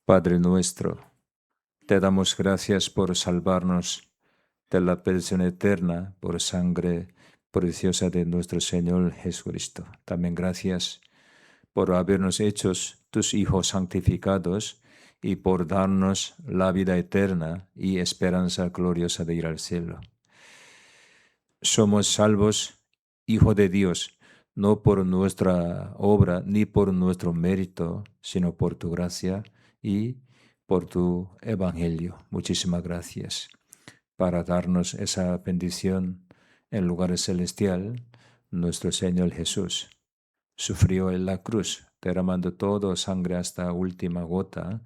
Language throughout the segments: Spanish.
Padre nuestro, te damos gracias por salvarnos de la perdición eterna por sangre preciosa de nuestro Señor Jesucristo. También gracias por habernos hecho tus hijos santificados y por darnos la vida eterna y esperanza gloriosa de ir al cielo. Somos salvos, Hijo de Dios, no por nuestra obra ni por nuestro mérito, sino por tu gracia y por tu evangelio. Muchísimas gracias para darnos esa bendición en lugar celestial. Nuestro Señor Jesús sufrió en la cruz, derramando toda sangre hasta última gota.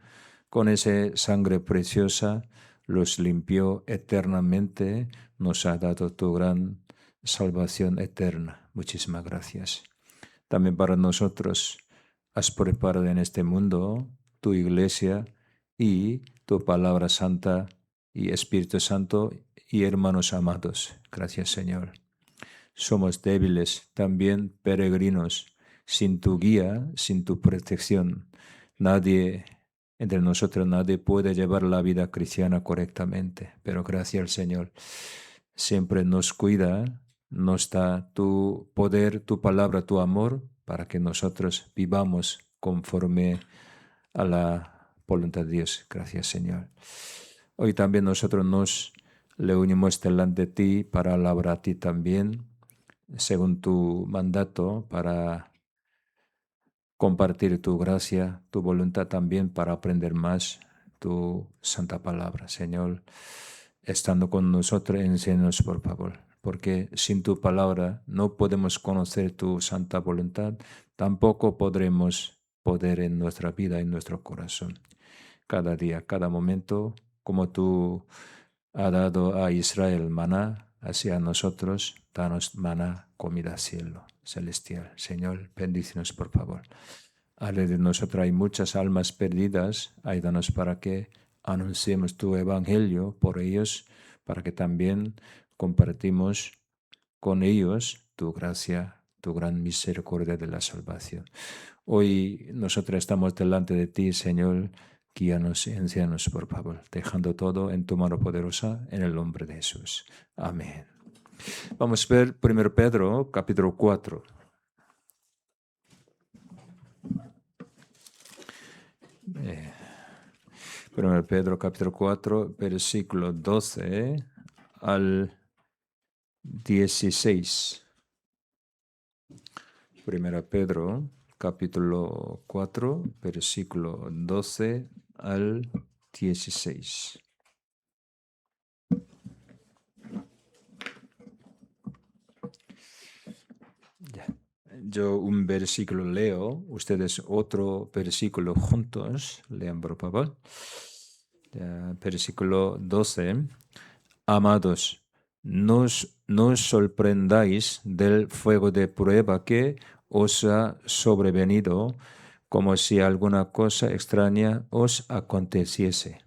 Con esa sangre preciosa los limpió eternamente, nos ha dado tu gran salvación eterna. Muchísimas gracias. También para nosotros has preparado en este mundo tu iglesia y tu palabra santa y Espíritu Santo y hermanos amados. Gracias, Señor. Somos débiles, también peregrinos, sin tu guía, sin tu protección. Entre nosotros nadie puede llevar la vida cristiana correctamente, pero gracias al Señor. Siempre nos cuida, nos da tu poder, tu palabra, tu amor, para que nosotros vivamos conforme a la voluntad de Dios. Gracias, Señor. Hoy también nosotros nos le unimos delante de ti para alabar a ti también, según tu mandato, para compartir tu gracia, tu voluntad también para aprender más tu santa palabra. Señor, estando con nosotros, enséñanos por favor, porque sin tu palabra no podemos conocer tu santa voluntad, tampoco podremos poder en nuestra vida, en nuestro corazón. Cada día, cada momento, como tú has dado a Israel maná, hacia nosotros, danos maná, comida cielo celestial. Señor, bendícenos por favor. Alrededor de nosotros hay muchas almas perdidas. Ayúdanos para que anunciemos tu evangelio por ellos, para que también compartimos con ellos tu gracia, tu gran misericordia de la salvación. Hoy nosotros estamos delante de ti, Señor. Guíanos y enséñanos, por favor, dejando todo en tu mano poderosa, en el nombre de Jesús. Amén. Vamos a ver 1 Pedro, capítulo 4. 1 Pedro, capítulo 4, versículo 12 al 16. 1 Pedro, capítulo 4, versículo 12 al 16. Yo un versículo leo, ustedes otro versículo juntos, lean por favor. Versículo 12. Amados, no os sorprendáis del fuego de prueba que os ha sobrevenido, como si alguna cosa extraña os aconteciese.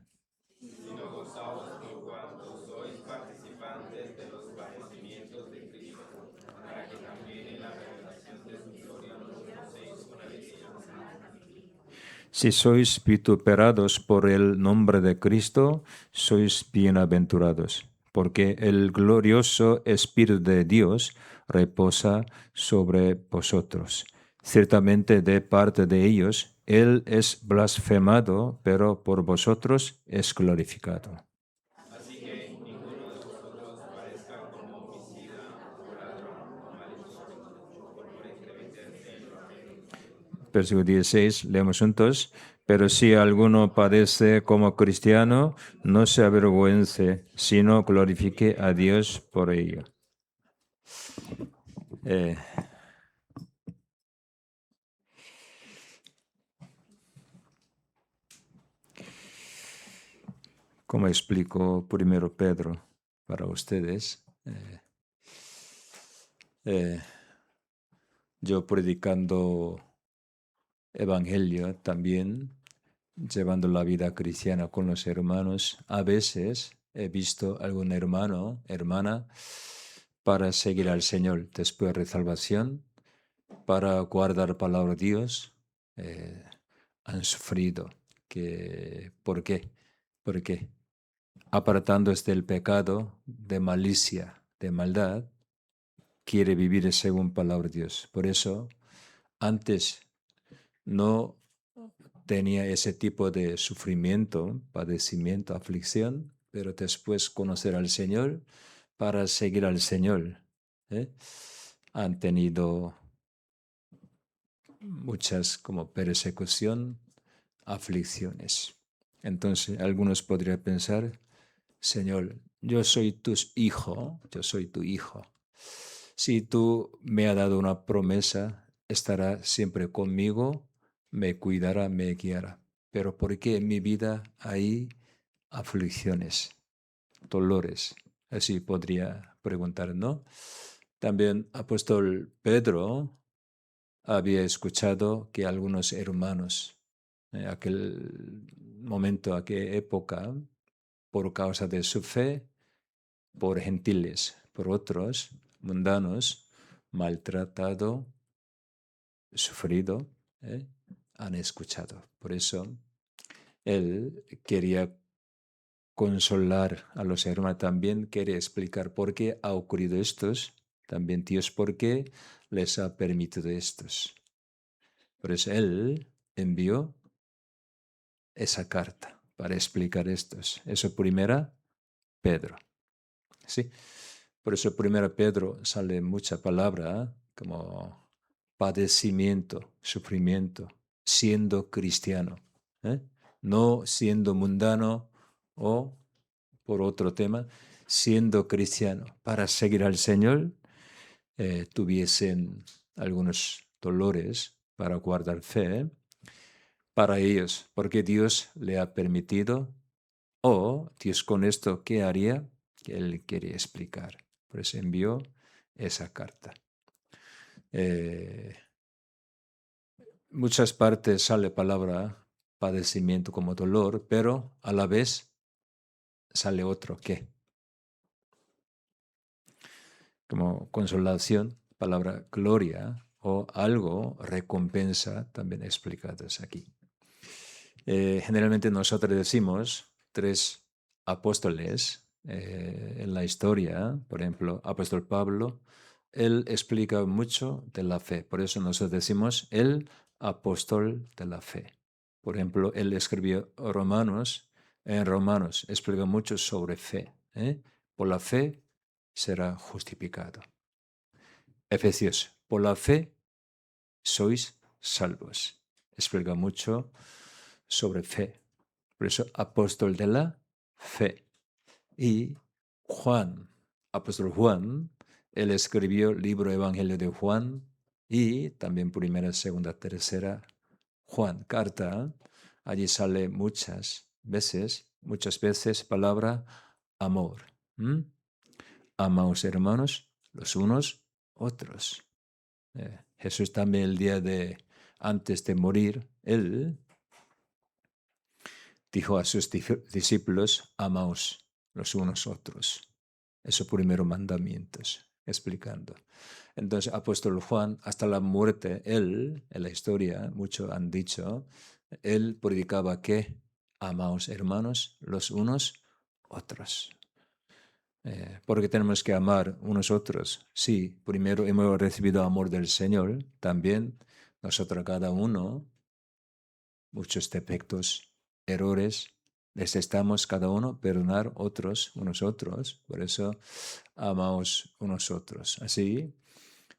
Si sois vituperados por el nombre de Cristo, sois bienaventurados, porque el glorioso Espíritu de Dios reposa sobre vosotros. Ciertamente de parte de ellos, Él es blasfemado, pero por vosotros es glorificado. Así que ninguno de vosotros parezca como homicida o ladrón o malicioso, por entremeterse en lo ajeno. Versículo 16, leemos juntos. Pero si alguno padece como cristiano, no se avergüence, sino glorifique a Dios por ello. Como explico primero Pedro para ustedes, yo predicando evangelio también, llevando la vida cristiana con los hermanos, a veces he visto algún hermano, hermana, para seguir al Señor después de salvación, para guardar la palabra de Dios, han sufrido. ¿Por qué? Porque apartándose del pecado, de malicia, de maldad, quiere vivir según palabra de Dios. Por eso, antes no tenía ese tipo de sufrimiento, padecimiento, aflicción, pero después conocer al Señor para seguir al Señor. ¿eh? Han tenido muchas como persecución, aflicciones. Entonces, algunos podrían pensar, Señor, yo soy tu hijo, yo soy tu hijo. Si tú me has dado una promesa, estará siempre conmigo, me cuidará, me guiará. Pero ¿por qué en mi vida hay aflicciones, dolores? Así podría preguntar, ¿no? También apóstol Pedro había escuchado que algunos hermanos, en aquel momento, aquella época, por causa de su fe, por gentiles, por otros mundanos, maltratado, sufrido, han escuchado. Por eso él quería consolar a los hermanos, también quería explicar por qué ha ocurrido estos, también Dios por qué les ha permitido estos. Por eso él envió esa carta para explicar estos. Eso primera, Pedro. ¿Sí? Por eso primero Pedro sale mucha palabra como padecimiento, sufrimiento, siendo cristiano. ¿eh? No siendo mundano o, por otro tema, siendo cristiano. Para seguir al Señor tuviesen algunos dolores para guardar fe para ellos, porque Dios le ha permitido o Dios con esto, ¿qué haría? Que él quería explicar. Por eso envió esa carta. Muchas partes sale palabra padecimiento como dolor, pero a la vez sale otro ¿qué? Como consolación, palabra gloria o algo, recompensa, también explicadas aquí. Generalmente nosotros decimos 3 apóstoles en la historia, por ejemplo, apóstol Pablo, él explica mucho de la fe, por eso nosotros decimos el apóstol de la fe. Por ejemplo, él escribió Romanos, en Romanos explica mucho sobre fe. Por la fe será justificado. Efesios, por la fe sois salvos. Explica mucho sobre fe. Por eso, apóstol de la fe. Y Juan, apóstol Juan, él escribió el libro Evangelio de Juan y también primera, segunda, tercera Juan, carta. Allí sale muchas veces palabra amor. Amaos hermanos los unos otros. Jesús también el día antes de morir, él dijo a sus discípulos, amaos los unos otros. Esos primeros mandamientos, explicando. Entonces, apóstol Juan, hasta la muerte, él, en la historia, muchos han dicho, él predicaba que amaos hermanos los unos otros. Porque tenemos que amar unos otros. Sí, primero hemos recibido amor del Señor, también nosotros cada uno, muchos defectos, errores, necesitamos cada uno perdonar unos otros, por eso amamos unos otros. Así,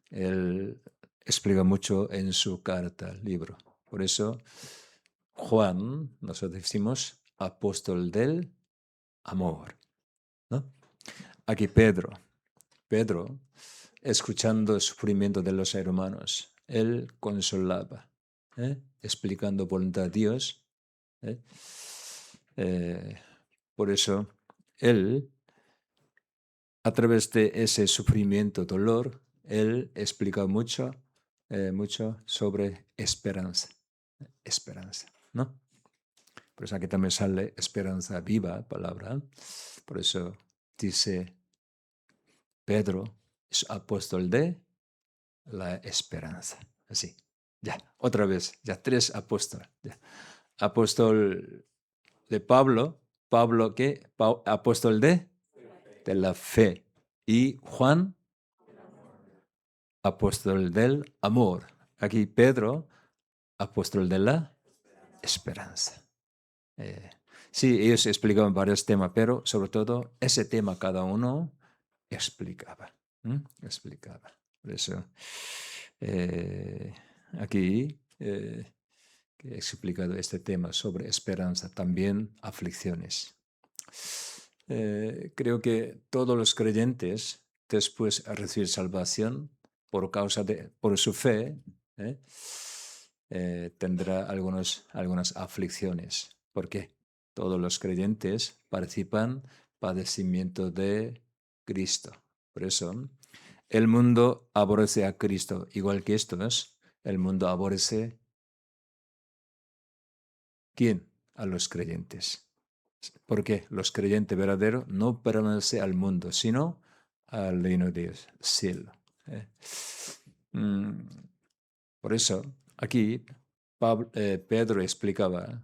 él explica mucho en su carta, libro. Por eso, Juan, nosotros decimos apóstol del amor, ¿no? Aquí Pedro, escuchando el sufrimiento de los hermanos, él consolaba, explicando voluntad de Dios. Por eso, él, a través de ese sufrimiento, dolor, él explica mucho sobre esperanza. Esperanza, ¿no? Por eso aquí también sale esperanza viva, palabra. Por eso dice Pedro es apóstol de la esperanza. Así. Ya, otra vez, ya 3 apóstoles. Ya. apóstol de Pablo. Pablo, ¿qué? Apóstol de la fe. Y Juan, apóstol del amor. Aquí Pedro, apóstol de la esperanza. Sí, ellos explicaban varios temas, pero sobre todo ese tema cada uno explicaba. Explicaba. Por eso, aquí que he explicado este tema sobre esperanza, también aflicciones. Creo que todos los creyentes, después de recibir salvación por su fe, tendrá algunas aflicciones. ¿Por qué? Todos los creyentes participan padecimiento de Cristo. Por eso, el mundo aborrece a Cristo, igual que estos, el mundo aborrece ¿quién? A los creyentes. Porque los creyentes verdaderos no pertenecen al mundo, sino al reino de Dios, cielo. Por eso, aquí Pedro explicaba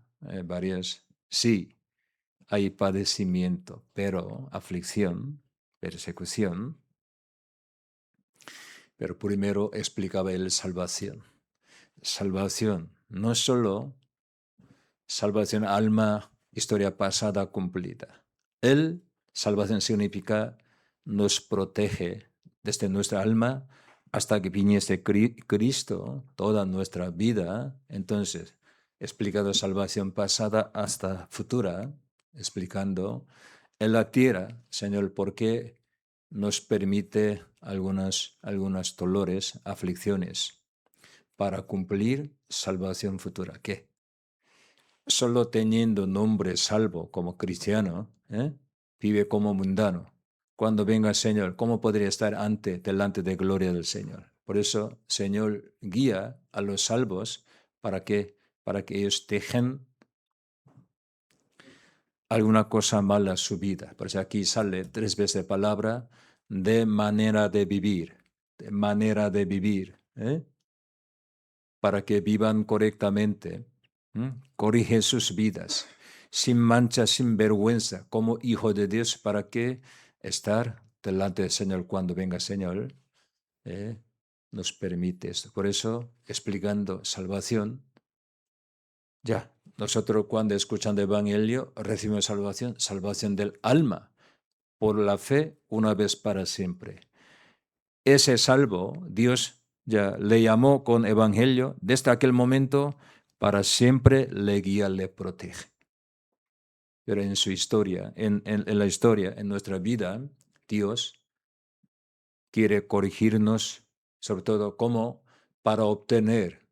sí, hay padecimiento, pero aflicción, persecución, pero primero explicaba él salvación. Salvación, no es solo salvación alma, historia pasada cumplida. Salvación significa nos protege desde nuestra alma hasta que viniese Cristo, toda nuestra vida. Entonces, explicado salvación pasada hasta futura, explicando en la tierra, Señor, por qué nos permite algunos dolores, aflicciones, para cumplir salvación futura. ¿Qué? Solo teniendo nombre salvo como cristiano, vive como mundano. Cuando venga el Señor, ¿cómo podría estar delante de gloria del Señor? Por eso, Señor guía a los salvos para que ellos dejen alguna cosa mala en su vida. Por eso aquí sale 3 veces la palabra de manera de vivir, para que vivan correctamente. Corrige sus vidas, sin mancha, sin vergüenza, como hijo de Dios, para que estar delante del Señor cuando venga el Señor nos permite esto. Por eso, explicando salvación, ya, nosotros cuando escuchando el Evangelio recibimos salvación del alma, por la fe, una vez para siempre. Ese salvo, Dios ya le llamó con Evangelio, desde aquel momento para siempre le guía, le protege. Pero en su historia, en la historia, en nuestra vida, Dios quiere corregirnos, sobre todo como para obtener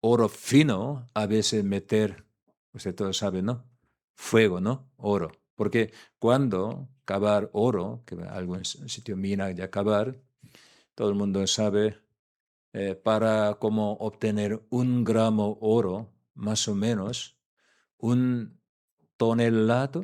oro fino, a veces meter, usted todo sabe, ¿no? Fuego, ¿no? Oro. Porque cuando cavar oro, que algún sitio mina de cavar, todo el mundo sabe, para como obtener 1 gramo oro, más o menos, un tonelada,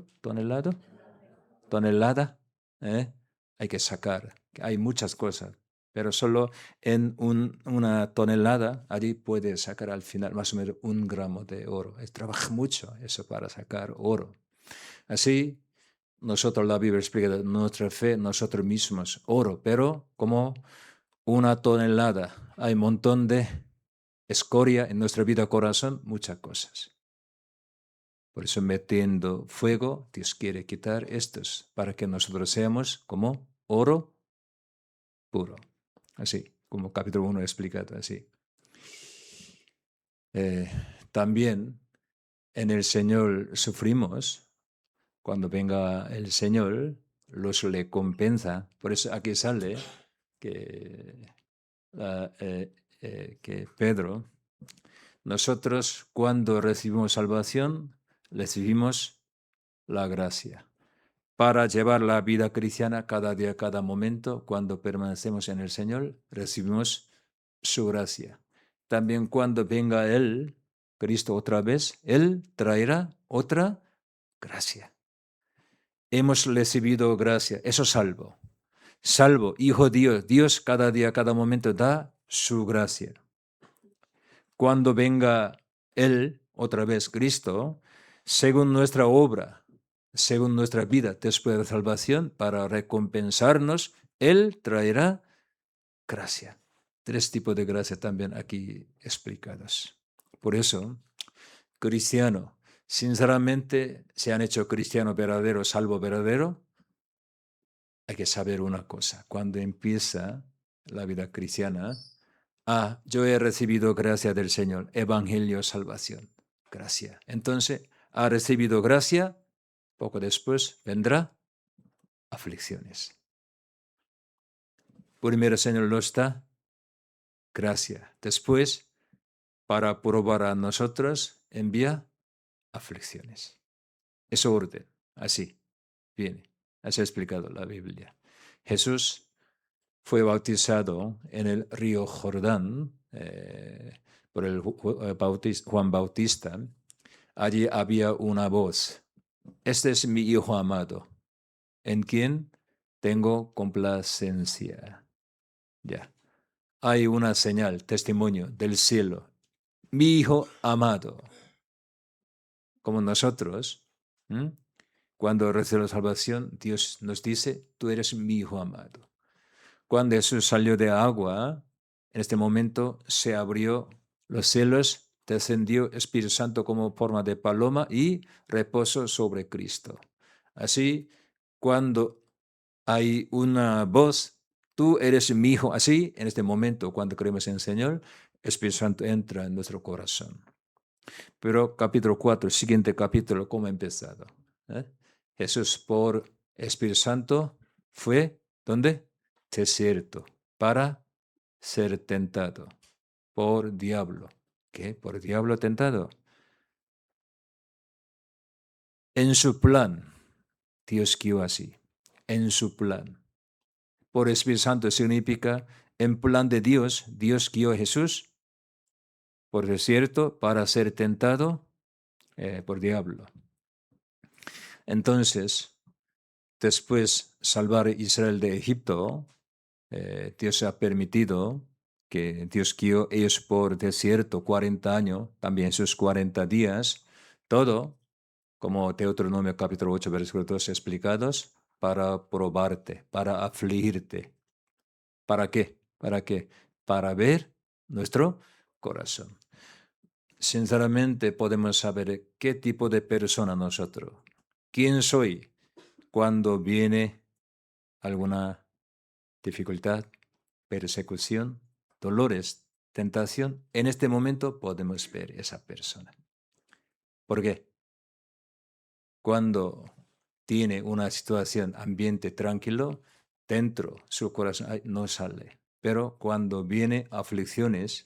hay que sacar. Hay muchas cosas, pero solo en una tonelada, allí puedes sacar al final más o menos 1 gramo de oro. Trabaja mucho eso para sacar oro. Así, nosotros, la Biblia explica nuestra fe, nosotros mismos, oro, pero como 1 tonelada, hay un montón de escoria en nuestra vida corazón, muchas cosas. Por eso metiendo fuego, Dios quiere quitar estos para que nosotros seamos como oro puro. Así, como capítulo 1 explicado así. También en el Señor sufrimos. Cuando venga el Señor, los le compensa. Por eso aquí sale que Pedro, nosotros cuando recibimos salvación, recibimos la gracia. Para llevar la vida cristiana cada día, cada momento, cuando permanecemos en el Señor, recibimos su gracia. También cuando venga Él, Cristo otra vez, Él traerá otra gracia. Hemos recibido gracia, eso salvo. Salvo, hijo de Dios, Dios cada día, cada momento da su gracia. Cuando venga Él otra vez Cristo, según nuestra obra, según nuestra vida después de la salvación, para recompensarnos, Él traerá gracia. 3 tipos de gracia también aquí explicados. Por eso, cristiano, sinceramente, se han hecho cristiano verdadero, salvo verdadero, hay que saber una cosa. Cuando empieza la vida cristiana, yo he recibido gracia del Señor, evangelio, salvación, gracia. Entonces, ha recibido gracia, poco después vendrá aflicciones. Primero, Señor, lo está, gracia. Después, para probar a nosotros, envía aflicciones. Es orden, así viene, así ha explicado la Biblia. Jesús fue bautizado en el río Jordán por el Juan Bautista. Allí había una voz: este es mi Hijo amado, en quien tengo complacencia. Ya. Hay una señal, testimonio del cielo. Mi Hijo amado. Como nosotros, cuando recibimos la salvación, Dios nos dice: tú eres mi Hijo amado. Cuando Jesús salió de agua, en este momento se abrió los cielos, descendió Espíritu Santo como forma de paloma y reposó sobre Cristo. Así, cuando hay una voz: tú eres mi Hijo, así, en este momento, cuando creemos en el Señor, Espíritu Santo entra en nuestro corazón. Pero capítulo 4, siguiente capítulo, ¿cómo ha empezado? Jesús por Espíritu Santo fue, ¿dónde? Desierto, para ser tentado por diablo. ¿Qué? ¿Por diablo tentado? En su plan, Dios guió así. En su plan. Por Espíritu Santo significa, en plan de Dios, Dios guió a Jesús por desierto para ser tentado por diablo. Entonces, después salvar a Israel de Egipto, Dios ha permitido que Dios guió ellos por desierto 40 años, también esos 40 días, todo, como Deuteronomio capítulo 8, versículo 2 explicados, para probarte, para afligirte. ¿Para qué? ¿Para qué? Para ver nuestro corazón. Sinceramente podemos saber qué tipo de persona nosotros. ¿Quién soy cuando viene alguna dificultad, persecución, dolores, tentación? En este momento podemos ver esa persona. ¿Por qué? Cuando tiene una situación, ambiente tranquilo, dentro su corazón no sale. Pero cuando viene aflicciones,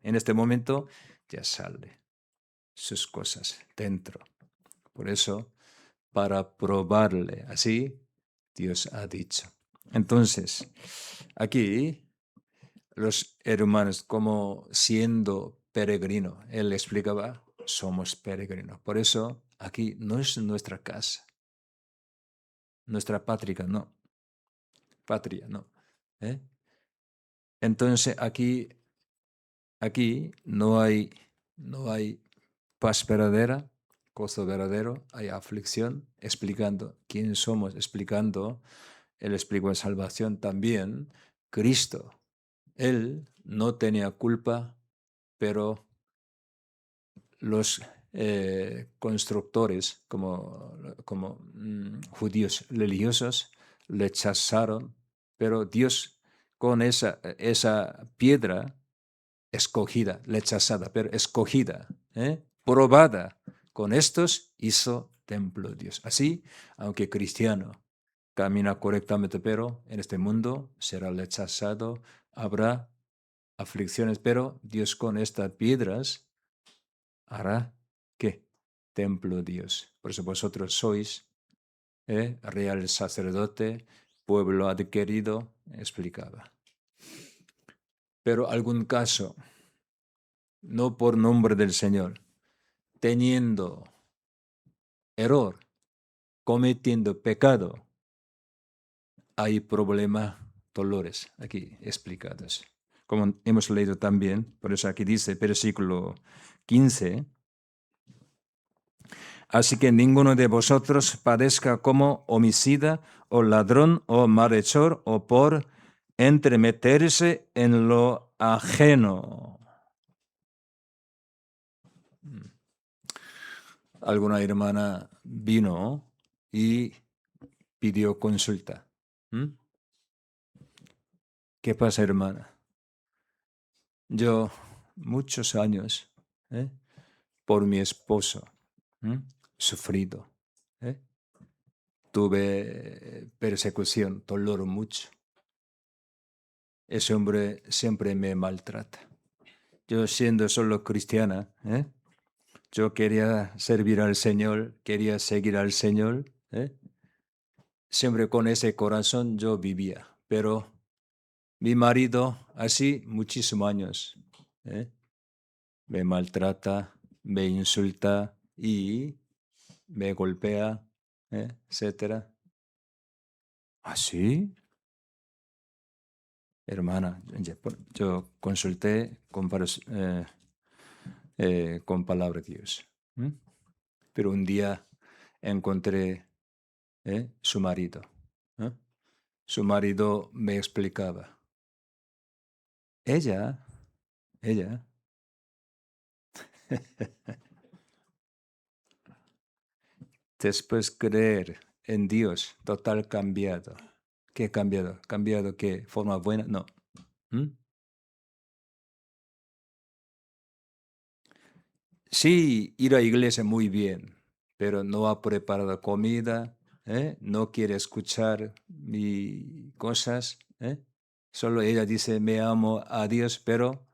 en este momento ya sale sus cosas dentro. Por eso, para probarle, así Dios ha dicho. Entonces, aquí los hermanos, como siendo peregrino, él explicaba: somos peregrinos. Por eso, aquí no es nuestra casa, nuestra patria, no. Patria, no. Entonces, aquí no hay paz verdadera, gozo verdadero, hay aflicción, explicando quién somos, explicando, él explicó en salvación también, Cristo. Él no tenía culpa, pero los constructores, como judíos religiosos, le rechazaron, pero Dios con esa piedra escogida, rechazada, pero escogida, probada, con estos hizo templo Dios. Así, aunque cristiano camina correctamente, pero en este mundo será rechazado, habrá aflicciones, pero Dios con estas piedras hará, ¿qué? Templo Dios. Por eso vosotros sois real sacerdote, pueblo adquirido, explicaba. Pero algún caso, no por nombre del Señor, teniendo error, cometiendo pecado, hay problemas, dolores aquí explicados. Como hemos leído también, por eso aquí dice, versículo 15, Así que ninguno de vosotros padezca como homicida o ladrón o malhechor o por entremeterse en lo ajeno. Alguna hermana vino y pidió consulta. ¿Qué pasa, hermana? Yo, muchos años, por mi esposo, sufrido. Tuve persecución, dolor mucho. Ese hombre siempre me maltrata. Yo siendo solo cristiana, yo quería servir al Señor, quería seguir al Señor. Siempre con ese corazón yo vivía. Pero mi marido, así muchísimos años, me maltrata, me insulta y me golpea, etcétera. ¿Así? Hermana, yo consulté con palabra de Dios. Pero un día encontré su marido. Su marido me explicaba. Ella, después creer en Dios, total cambiado. ¿Qué cambiado? ¿Cambiado qué? ¿Forma buena? No. Sí, ir a iglesia muy bien, pero no ha preparado comida, no quiere escuchar mis cosas. Solo ella dice, me amo a Dios, pero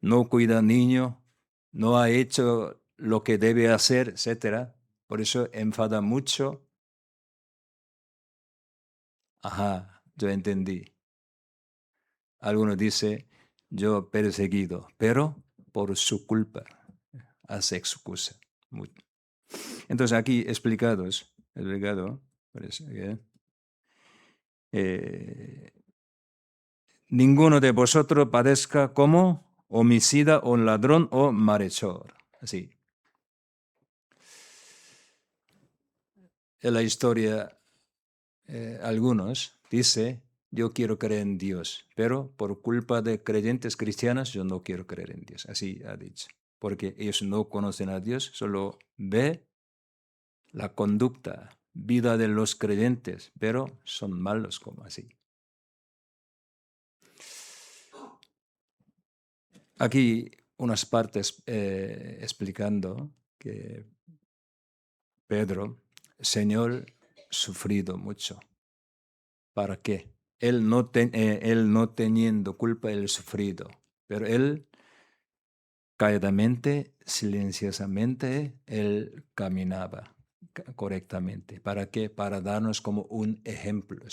no cuida al niño, no ha hecho lo que debe hacer, etcétera. Por eso enfada mucho. Ajá, yo entendí. Algunos dice, yo perseguido, pero por su culpa hace excusa. Entonces aquí explicado, parece que ninguno de vosotros padezca como homicida o ladrón o malhechor. Así. En la historia, algunos dice, yo quiero creer en Dios, pero por culpa de creyentes cristianos yo no quiero creer en Dios. Así ha dicho. Porque ellos no conocen a Dios, solo ve la conducta, vida de los creyentes, pero son malos como así. Aquí unas partes explicando que Pedro, Señor, sufrido mucho. ¿Para qué? Él no teniendo culpa, él sufrido. Pero él, calladamente, silenciosamente, él caminaba correctamente. ¿Para qué? Para darnos como un ejemplo.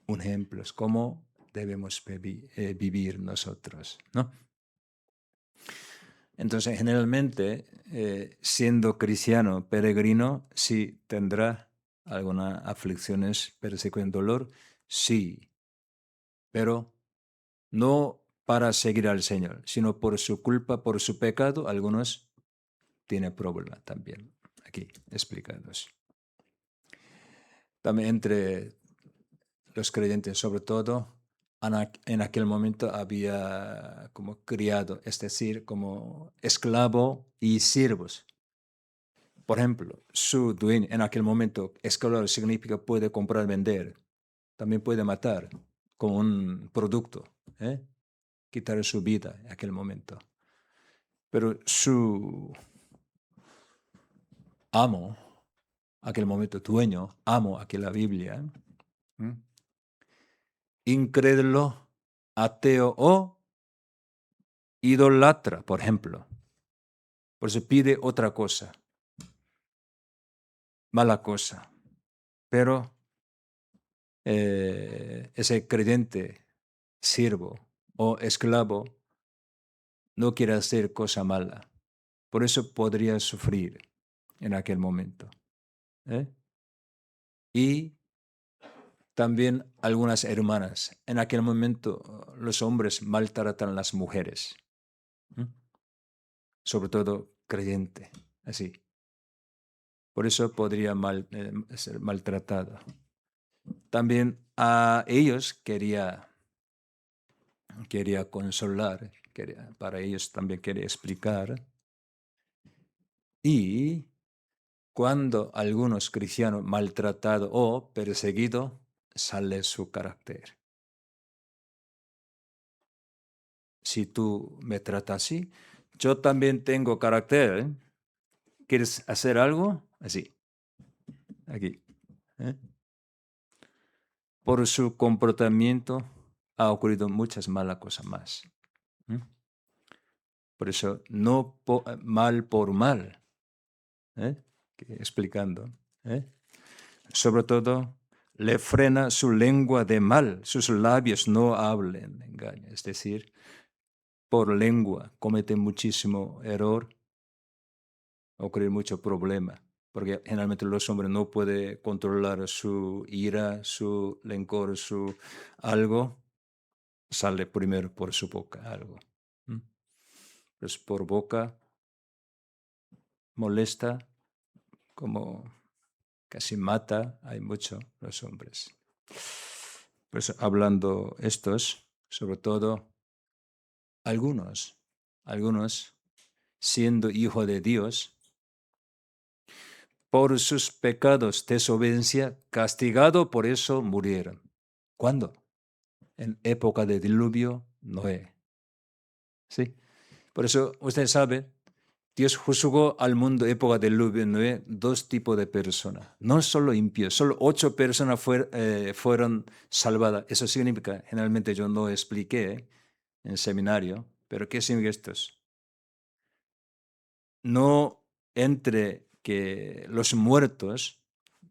Un ejemplo, cómo debemos vivir nosotros, ¿no? Entonces, generalmente, siendo cristiano, peregrino, sí tendrá algunas aflicciones, persecución, dolor, sí, pero no para seguir al Señor, sino por su culpa, por su pecado, algunos tienen problemas también, aquí explicados. También entre los creyentes, sobre todo, en aquel momento había como criado, es decir, como esclavo y siervos. Por ejemplo, su dueño en aquel momento, esclavo significa puede comprar, vender, también puede matar como un producto, quitar su vida en aquel momento. Pero su amo, aquel momento dueño, amo, aquí la Biblia, incrédulo, ateo o idolatra, por ejemplo. Por eso pide otra cosa, mala cosa. Pero ese creyente, siervo o esclavo, no quiere hacer cosa mala. Por eso podría sufrir en aquel momento. Y también algunas hermanas. En aquel momento los hombres maltratan a las mujeres. Sobre todo creyente, así. Por eso podría ser maltratado. También a ellos quería consolar, para ellos también quería explicar. Y cuando algunos cristianos maltratados o perseguidos, sale su carácter. Si tú me tratas así, yo también tengo carácter. ¿Eh? ¿Quieres hacer algo? Así. Aquí. ¿Eh? Por su comportamiento ha ocurrido muchas malas cosas más. ¿Eh? Por eso, no mal por mal. ¿Eh? Explicando. ¿Eh? Sobre todo, le frena su lengua de mal, sus labios no hablen engaño. Es decir, por lengua comete muchísimo error, ocurre mucho problema, porque generalmente los hombres no pueden controlar su ira, su rencor, su algo, sale primero por su boca algo. Pues por boca molesta, como casi mata, hay mucho los hombres. Pues hablando estos, sobre todo algunos, siendo hijo de Dios, por sus pecados de desobediencia, castigado por eso murieron. ¿Cuándo? En época de diluvio, Noé. ¿Sí? Por eso, usted sabe, Dios juzgó al mundo época del diluvio, Noé, dos tipos de personas. No solo impíos, solo 8 personas fueron salvadas. Eso significa, generalmente yo no expliqué en seminario, pero ¿qué significa esto? No entre que los muertos,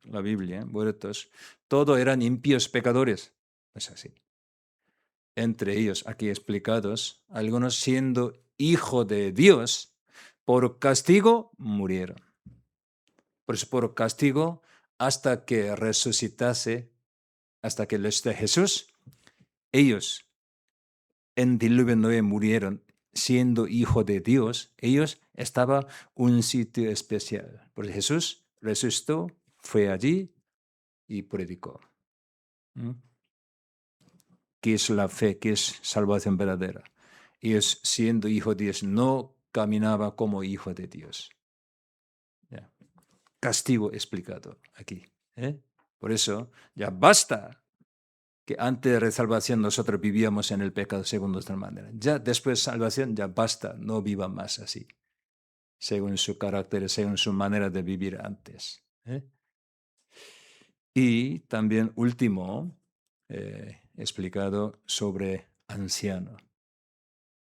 la Biblia, muertos, todos eran impíos pecadores. Es así. Entre ellos, aquí explicados, algunos siendo hijos de Dios, por castigo murieron. Por eso, por castigo, hasta que resucitase, hasta que les de Jesús, ellos en diluvio Noé murieron siendo hijo de Dios, ellos estaban en un sitio especial. Porque Jesús resucitó, fue allí y predicó. ¿Qué es la fe? ¿Qué es salvación verdadera? Ellos, siendo hijo de Dios, no caminaba como hijo de Dios. Ya. Castigo explicado aquí. Por eso, ya basta que antes de salvación nosotros vivíamos en el pecado según nuestra manera. Ya después de salvación, ya basta, no viva más así, según su carácter, según su manera de vivir antes. Y también último, explicado sobre anciano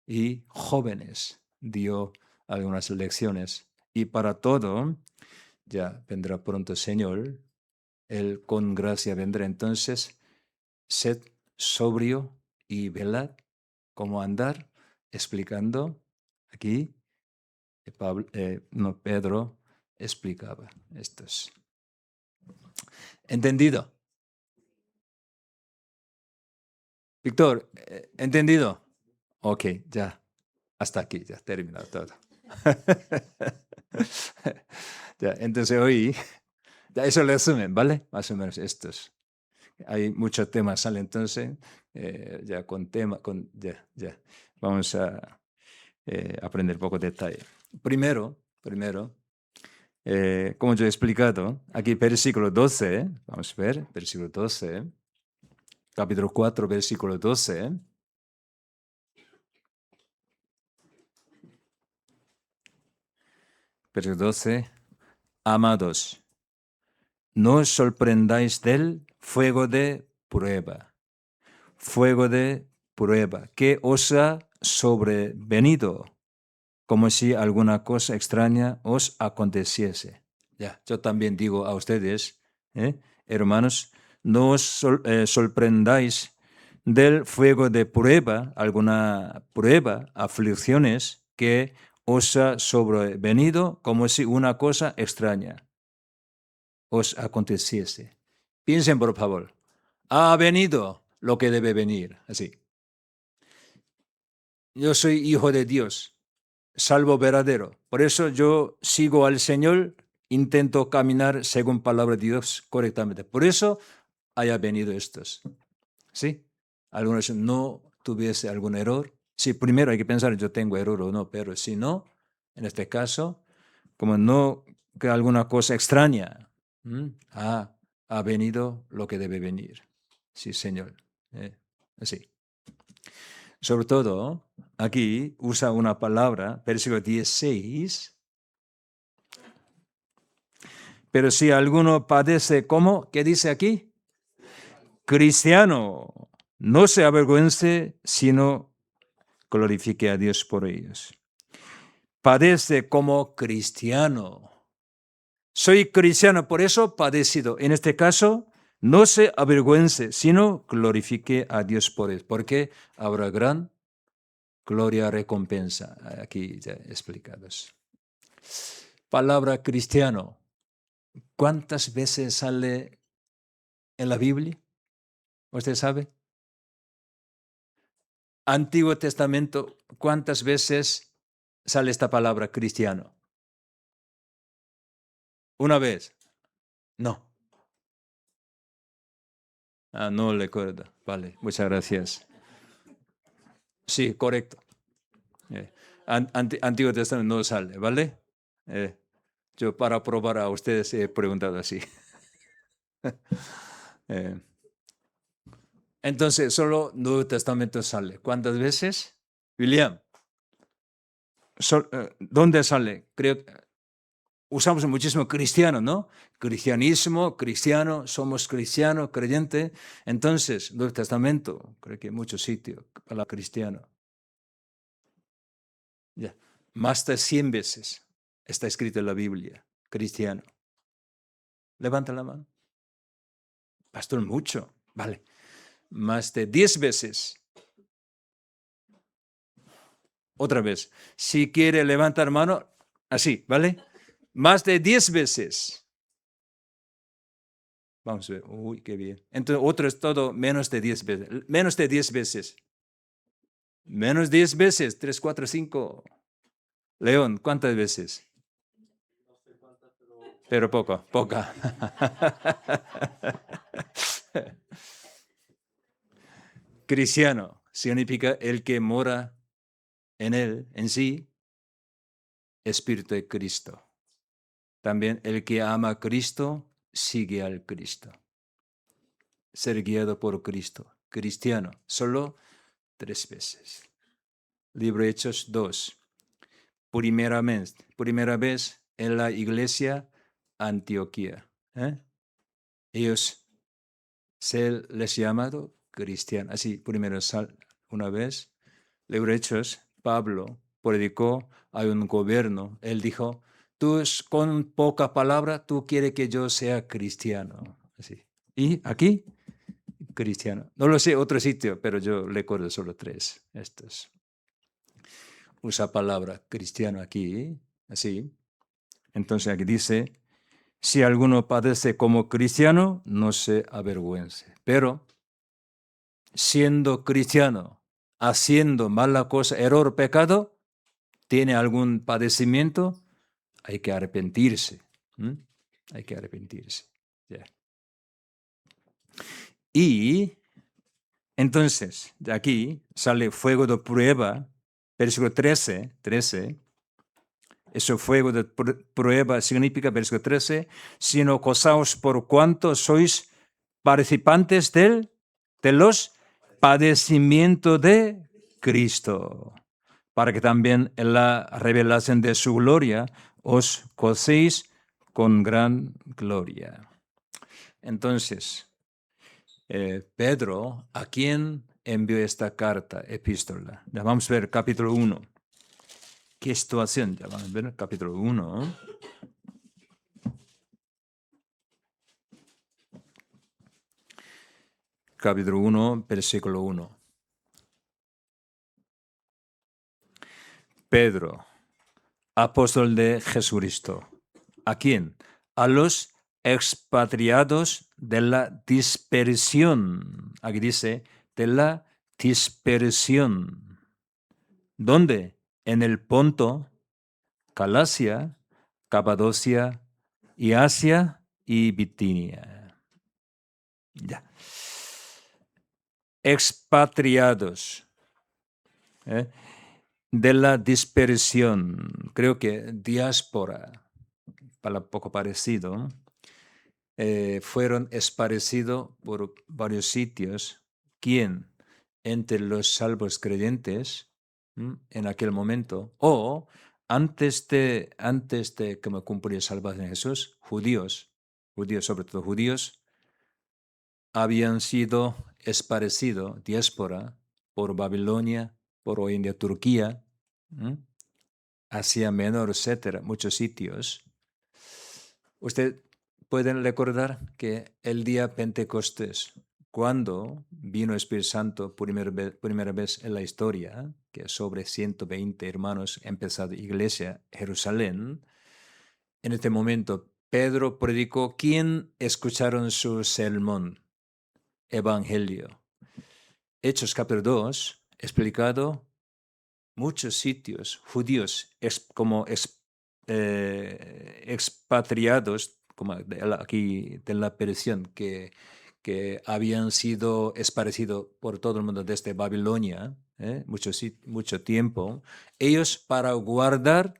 y jóvenes, dio algunas lecciones. Y para todo, ya vendrá pronto el Señor, Él con gracia vendrá. Entonces, sed sobrio y velad. ¿Cómo andar? Explicando aquí, Pedro explicaba estos. ¿Entendido? Víctor, ¿entendido? Ok, ya. Hasta aquí, ya terminado todo. Ya, entonces hoy, ya eso lo resumen, ¿vale? Más o menos estos. Hay muchos temas, ¿sale? Entonces, ya con tema, ya. Vamos a aprender poco detalle. Primero, como yo he explicado, aquí versículo 12, vamos a ver, versículo 12, capítulo 4, versículo 12. Versículo 12, amados, no os sorprendáis del fuego de prueba, que os ha sobrevenido, como si alguna cosa extraña os aconteciese. Ya, yo también digo a ustedes, hermanos, no os sorprendáis del fuego de prueba, alguna prueba, aflicciones que os ha sobrevenido como si una cosa extraña os aconteciese. Piensen, por favor, ha venido lo que debe venir, así. Yo soy hijo de Dios. salvo verdadero. Por eso yo sigo al Señor, intento caminar según palabra de Dios correctamente. Por eso haya venido estos. ¿Sí? Algunos no tuviese algún error. Sí, primero hay que pensar, yo tengo error o no, pero si no, en este caso, como no que alguna cosa extraña, ha venido lo que debe venir. Sí, Señor. Así. Sobre todo, aquí usa una palabra, versículo 16. Pero si alguno padece, ¿cómo? ¿Qué dice aquí? Cristiano. No se avergüence, sino glorifique a Dios por ellos. Padece como cristiano. Soy cristiano, por eso padecido. En este caso, no se avergüence, sino glorifique a Dios por ellos. Porque habrá gran gloria, recompensa. Aquí ya explicados. Palabra cristiano. ¿Cuántas veces sale en la Biblia? ¿Usted sabe? Antiguo Testamento, ¿cuántas veces sale esta palabra cristiano? ¿Una vez? No. No le acuerdo. Vale, muchas gracias. Sí, correcto. Antiguo Testamento no sale, ¿vale? Yo para probar a ustedes he preguntado así. Entonces, solo Nuevo Testamento sale. ¿Cuántas veces? William, ¿dónde sale? Creo usamos muchísimo cristiano, ¿no? Cristianismo, cristiano, somos cristiano, creyente. Entonces, Nuevo Testamento, creo que hay muchos sitios para cristiano. Ya. Más de 100 veces está escrito en la Biblia, cristiano. Levanta la mano. Pastor, mucho. Vale. Más de 10 veces. Otra vez. Si quiere levantar mano, así, ¿vale? Más de 10 veces. Vamos a ver. Uy, qué bien. Entonces, otro es todo menos de 10 veces. Menos de 10 veces. Menos 10 veces. 3, 4, 5. León, ¿cuántas veces? Pero poca. Cristiano significa el que mora en él, en sí, Espíritu de Cristo. También el que ama a Cristo, sigue al Cristo. Ser guiado por Cristo. Cristiano, solo 3 veces. Libro Hechos 2. Primera vez en la iglesia Antioquía. Ellos se les llamado cristiano. Así, primero una vez, libro Hechos, Pablo predicó a un gobierno. Él dijo, tú con poca palabra, tú quieres que yo sea cristiano. Así. Y aquí, cristiano. No lo sé, otro sitio, pero yo recuerdo solo 3. Estos. Usa palabra cristiano aquí, así. Entonces aquí dice, si alguno padece como cristiano, no se avergüence. Pero siendo cristiano, haciendo mala cosa, error, pecado, tiene algún padecimiento, hay que arrepentirse. Hay que arrepentirse. Yeah. Y entonces, de aquí sale fuego de prueba, versículo 13. Eso fuego de prueba significa, versículo 13, sino gozaos por cuanto sois participantes de los padecimientos de Cristo, para que también en la revelación de su gloria os gocéis con gran gloria. Entonces, Pedro, ¿a quién envió esta carta, epístola? Ya vamos a ver capítulo 1. ¿Qué situación? Ya vamos a ver capítulo 1. Capítulo 1, versículo 1. Pedro, apóstol de Jesucristo. ¿A quién? A los expatriados de la dispersión. Aquí dice, de la dispersión. ¿Dónde? en el Ponto, Galacia, Capadocia y Asia y Bitinia. Ya. Expatriados de la dispersión, creo que diáspora, para poco parecido, fueron esparcidos por varios sitios. ¿Quién? Entre los salvos creyentes en aquel momento, o antes de que me cumpliera el salvación de Jesús, judíos, sobre todo judíos, habían sido esparcidos, diáspora, por Babilonia, por hoy en día Turquía, Asia Menor, etcétera, muchos sitios. Usted pueden recordar que el día Pentecostés, cuando vino el Espíritu Santo primera vez en la historia, que sobre 120 hermanos empezado iglesia Jerusalén, en este momento Pedro predicó. ¿Quién escucharon su sermón? Evangelio. Hechos capítulo 2, explicado muchos sitios judíos como expatriados, como aquí de la perdición, que habían sido esparcidos por todo el mundo desde Babilonia, mucho tiempo. Ellos, para guardar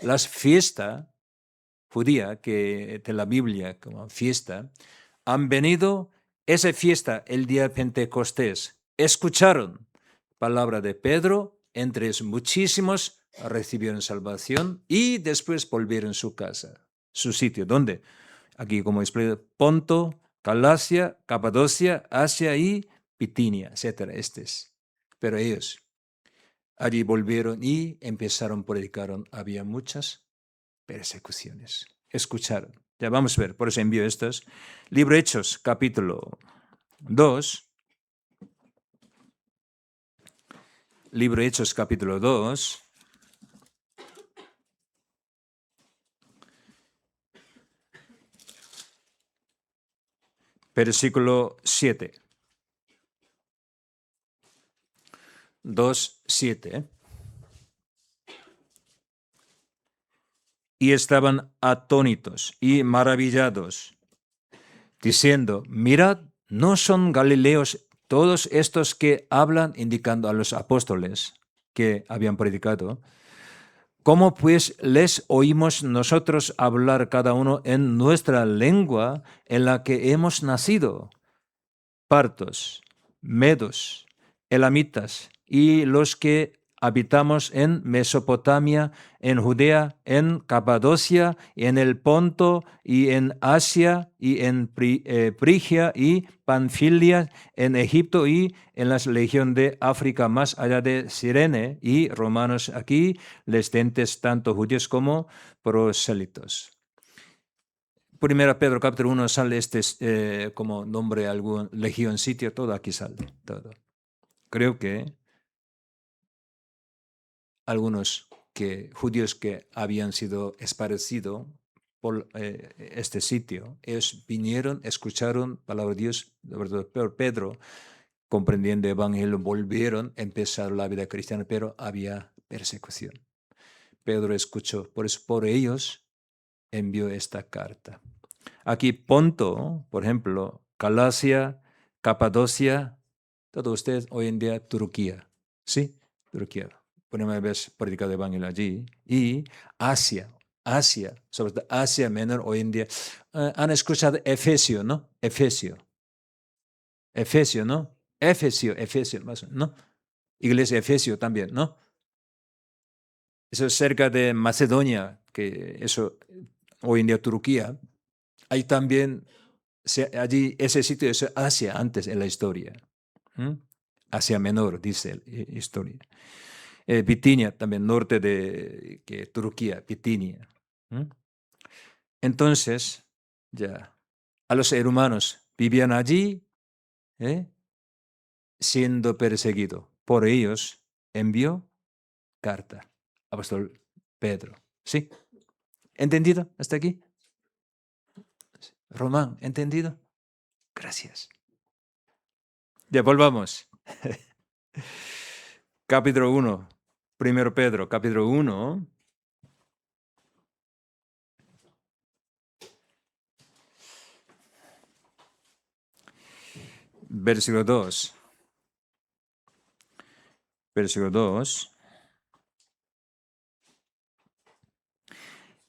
las fiestas judías que de la Biblia como fiesta, han venido esa fiesta el día de Pentecostés. Escucharon palabra de Pedro, entre muchísimos recibieron salvación y después volvieron a su casa, su sitio. ¿Dónde? Aquí, como explico, Ponto, Galacia, Capadocia, Asia y Bitinia, etcétera. Pero ellos allí volvieron y empezaron a predicar. Había muchas persecuciones. Escucharon. Ya vamos a ver, por eso envío estos. Libro Hechos, capítulo 2. Libro Hechos, capítulo 2. Versículo 7. 2:7. Y estaban atónitos y maravillados, diciendo: mirad, ¿no son galileos todos estos que hablan? Indicando a los apóstoles que habían predicado. ¿Cómo pues les oímos nosotros hablar cada uno en nuestra lengua en la que hemos nacido? Partos, medos, elamitas y los que habitamos en Mesopotamia, en Judea, en Capadocia, y en el Ponto, y en Asia, y en Frigia y Panfilia, en Egipto y en la región de África, más allá de Cirene, y romanos aquí, residentes tanto judíos como prosélitos. Primera Pedro capítulo 1 sale como nombre algún legión, sitio, todo aquí sale, todo. Creo que algunos judíos que habían sido esparcidos por este sitio, ellos vinieron, escucharon palabra de Dios, pero Pedro, comprendiendo el evangelio, volvieron a empezar la vida cristiana, pero había persecución. Pedro escuchó, por eso por ellos envió esta carta. Aquí Ponto, por ejemplo, Galacia, Capadocia, todo usted hoy en día Turquía, ¿sí? Turquía. Primera vez predicado el evangelio allí. Y Asia, sobre todo Asia Menor hoy en día. Han escuchado Efesio, ¿no? Efesio, ¿no? Efesio, ¿no? Iglesia Efesio también, ¿no? Eso es cerca de Macedonia, que eso hoy en día Turquía. Hay también, allí ese sitio es Asia antes en la historia. Asia Menor, dice la historia. Bitinia, también norte de Turquía, Bitinia. Entonces, ya, a los hermanos vivían allí siendo perseguidos. Por ellos envió carta. Apóstol Pedro. ¿Sí? ¿Entendido hasta aquí? Román, ¿entendido? Gracias. Ya volvamos. Capítulo 1. 1 Pedro, capítulo 1. Versículo 2. Versículo 2.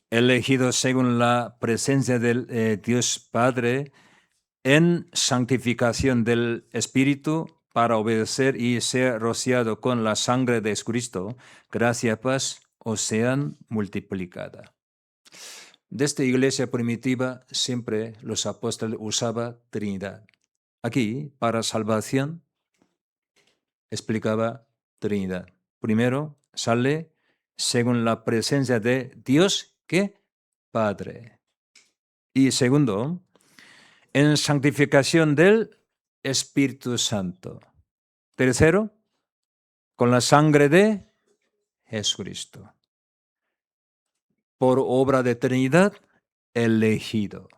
Elegido según la presencia del Dios Padre en santificación del Espíritu para obedecer y ser rociado con la sangre de Jesucristo, gracia y paz os sean multiplicadas. Desde iglesia primitiva siempre los apóstoles usaban Trinidad. Aquí, para salvación, explicaba Trinidad. Primero, sale según la presencia de Dios, ¿qué? Padre. Y segundo, en santificación del Espíritu Santo. Tercero, con la sangre de Jesucristo. Por obra de Trinidad, elegido,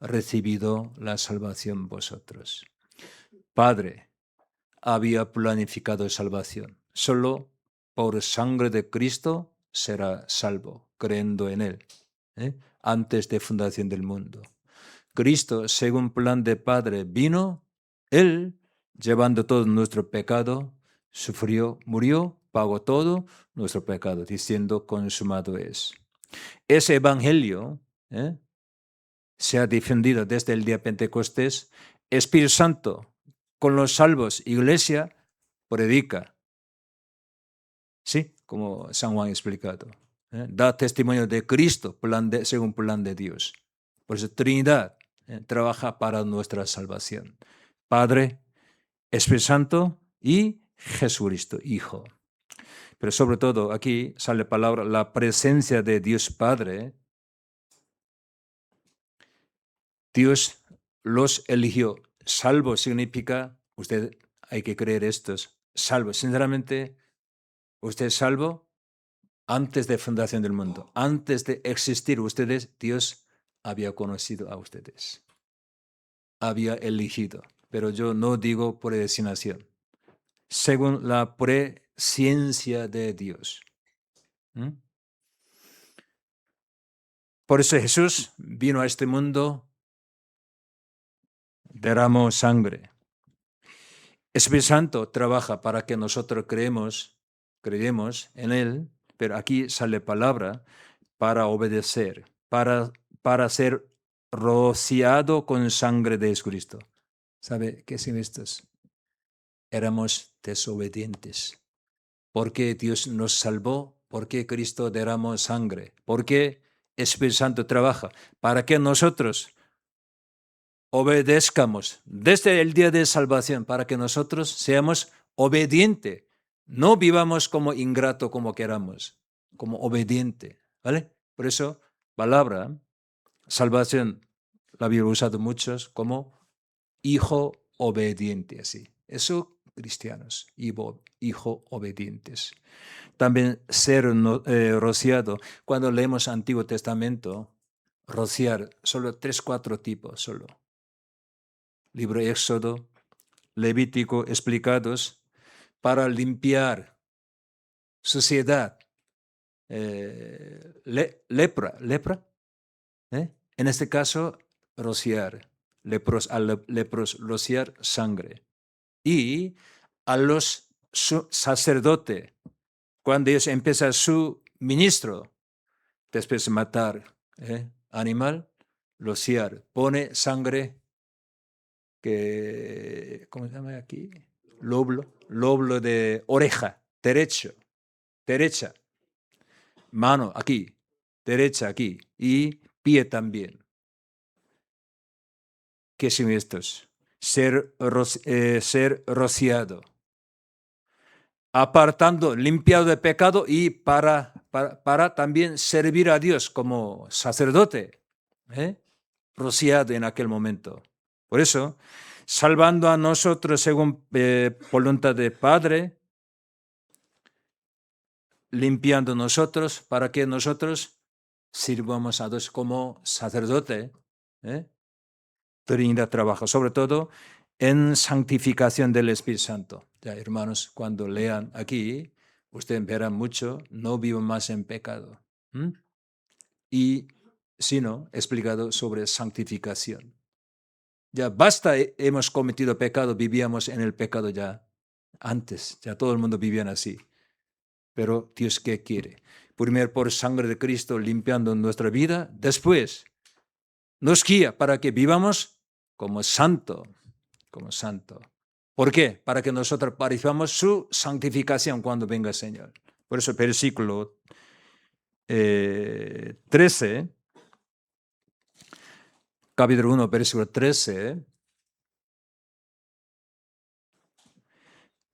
recibido la salvación vosotros. Padre había planificado salvación. Solo por sangre de Cristo será salvo, creyendo en Él, antes de fundación del mundo. Cristo, según plan de Padre, vino, Él, llevando todo nuestro pecado, sufrió, murió, pagó todo nuestro pecado, diciendo, consumado es. Ese evangelio se ha difundido desde el día Pentecostés. Espíritu Santo, con los salvos, Iglesia, predica. Sí, como San Juan ha explicado. Da testimonio de Cristo, según plan de Dios. Por eso Trinidad trabaja para nuestra salvación. Padre, Espíritu Santo y Jesucristo, Hijo. Pero sobre todo aquí sale la palabra, la presencia de Dios Padre. Dios los eligió. Salvo significa, usted hay que creer estos, salvo. Sinceramente, usted es salvo antes de fundación del mundo. Antes de existir ustedes, Dios había conocido a ustedes. Había elegido. Pero yo no digo predestinación. Según la presciencia de Dios. Por eso Jesús vino a este mundo, derramó sangre. Espíritu Santo trabaja para que nosotros creemos en Él, pero aquí sale palabra para obedecer, para ser rociado con sangre de Jesucristo. ¿Sabe qué significa esto? Éramos desobedientes. ¿Por qué Dios nos salvó? ¿Por qué Cristo derramó sangre? ¿Por qué Espíritu Santo trabaja? Para que nosotros obedezcamos desde el día de salvación, para que nosotros seamos obedientes. No vivamos como ingrato como queramos, como obediente, ¿vale? Por eso, palabra, salvación, la había usado muchos como hijo obediente, así. Eso, cristianos, hijo obedientes. También ser rociado. Cuando leemos Antiguo Testamento, rociar, solo 3-4 tipos, solo. Libro Éxodo, Levítico, explicados para limpiar suciedad, lepra, en este caso, rociar, lepros, rociar sangre. Y a los sacerdotes, cuando ellos empiezan su ministro, después de matar animal, rociar, pone sangre, que, ¿cómo se llama aquí? Lóbulo de oreja, derecha, mano aquí, derecha aquí, y pie también. ¿Qué son estos? Ser rociado, apartando, limpiado de pecado y para también servir a Dios como sacerdote, rociado en aquel momento. Por eso, salvando a nosotros según voluntad de Padre, limpiando nosotros para que nosotros sirvamos a Dios como sacerdote. Trinidad trabaja, sobre todo en santificación del Espíritu Santo. Ya, hermanos, cuando lean aquí, usted verá mucho, no vivo más en pecado. Y sino explicado sobre santificación. Ya basta, hemos cometido pecado, vivíamos en el pecado ya antes, ya todo el mundo vivía así. Pero Dios, ¿qué quiere? Primero por sangre de Cristo limpiando nuestra vida, después nos guía para que vivamos como santo, como santo. ¿Por qué? Para que nosotros parezcamos su santificación cuando venga el Señor. Por eso versículo 13, capítulo 1, versículo 13.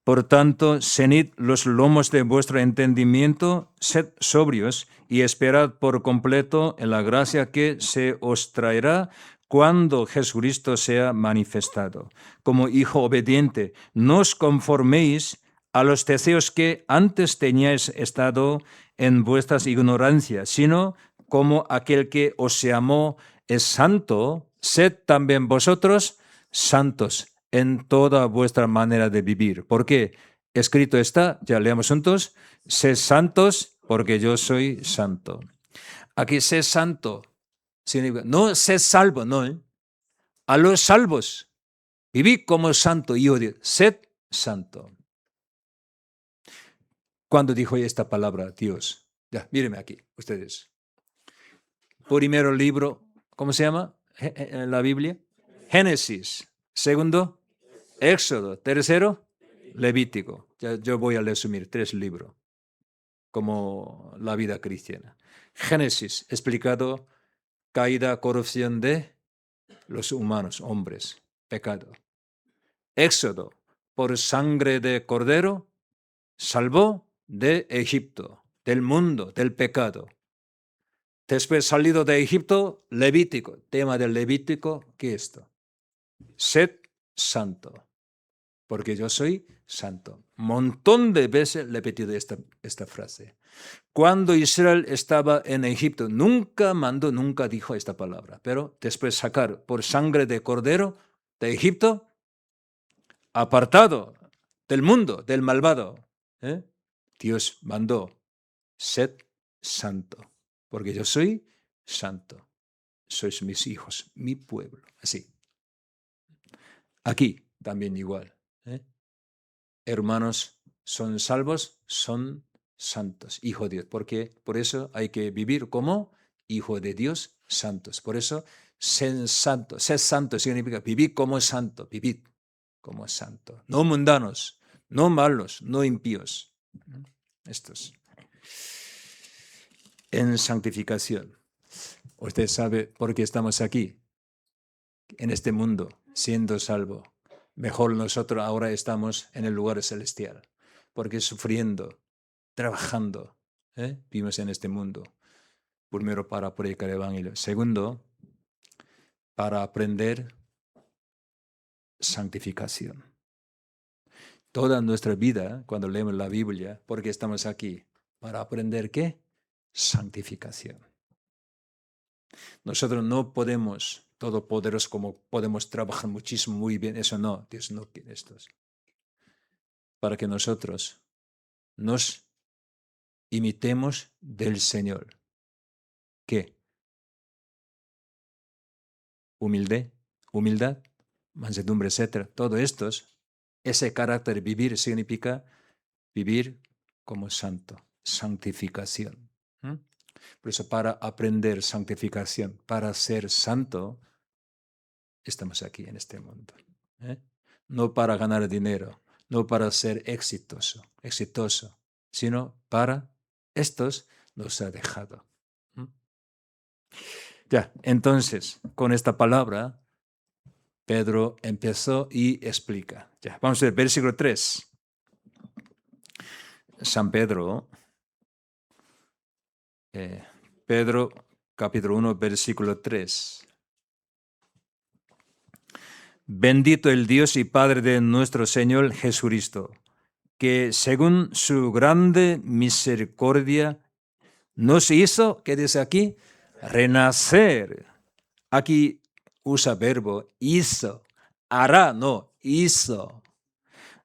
Por tanto, cenid los lomos de vuestro entendimiento, sed sobrios y esperad por completo en la gracia que se os traerá cuando Jesucristo sea manifestado. Como hijo obediente, no os conforméis a los deseos que antes teníais estado en vuestras ignorancias, sino como aquel que os llamó es santo, sed también vosotros santos en toda vuestra manera de vivir. ¿Por qué? Escrito está, ya leamos juntos, sed santos porque yo soy santo. Aquí sed santo significa, no sed salvo, no. A los salvos, vivid como santo, hijo de Dios, sed santo. ¿Cuándo dijo esta palabra Dios? Ya, mírenme aquí, ustedes. Primero libro, ¿cómo se llama en la Biblia? Génesis. Segundo, Éxodo. Tercero, Levítico. Yo voy a resumir 3 libros, como la vida cristiana. Génesis, explicado caída, corrupción de los humanos, hombres, pecado. Éxodo, por sangre de cordero, salvó de Egipto, del mundo, del pecado. Después salido de Egipto, Levítico. Tema del Levítico, ¿qué es esto? Sed santo, porque yo soy santo. Montón de veces le he repetido esta frase. Cuando Israel estaba en Egipto, nunca mandó, nunca dijo esta palabra. Pero después sacar por sangre de cordero de Egipto, apartado del mundo, del malvado, Dios mandó, sed santo, porque yo soy santo. Sois mis hijos, mi pueblo. Así. Aquí también igual. Hermanos son salvos, son santos, hijo de Dios. Porque por eso hay que vivir como hijo de Dios, santos. Por eso, ser santo significa vivir como santo, vivid como santo. No mundanos, no malos, no impíos. Estos. En santificación. Usted sabe por qué estamos aquí, en este mundo, siendo salvo. Mejor nosotros ahora estamos en el lugar celestial, porque sufriendo, trabajando, vivimos en este mundo. Primero, para predicar el Evangelio. Segundo, para aprender santificación. Toda nuestra vida, cuando leemos la Biblia, porque estamos aquí, para aprender ¿qué? Santificación. Nosotros no podemos, todopoderosos, como podemos trabajar muchísimo, muy bien, eso no, Dios no quiere esto. Para que nosotros nos imitemos del Señor. ¿Qué? Humildad, mansedumbre, etc. Todo esto, ese carácter vivir significa vivir como santo, santificación. Por eso para aprender santificación, para ser santo, estamos aquí en este mundo. No para ganar dinero, no para ser exitoso, sino para estos nos ha dejado. Ya, entonces, con esta palabra, Pedro empezó y explica. Ya, vamos a ver, versículo 3. San Pedro, Pedro, capítulo 1, versículo 3. Bendito el Dios y Padre de nuestro Señor Jesucristo, que según su grande misericordia nos hizo, ¿qué dice aquí? Renacer. Aquí usa verbo hizo. Hará, no, hizo.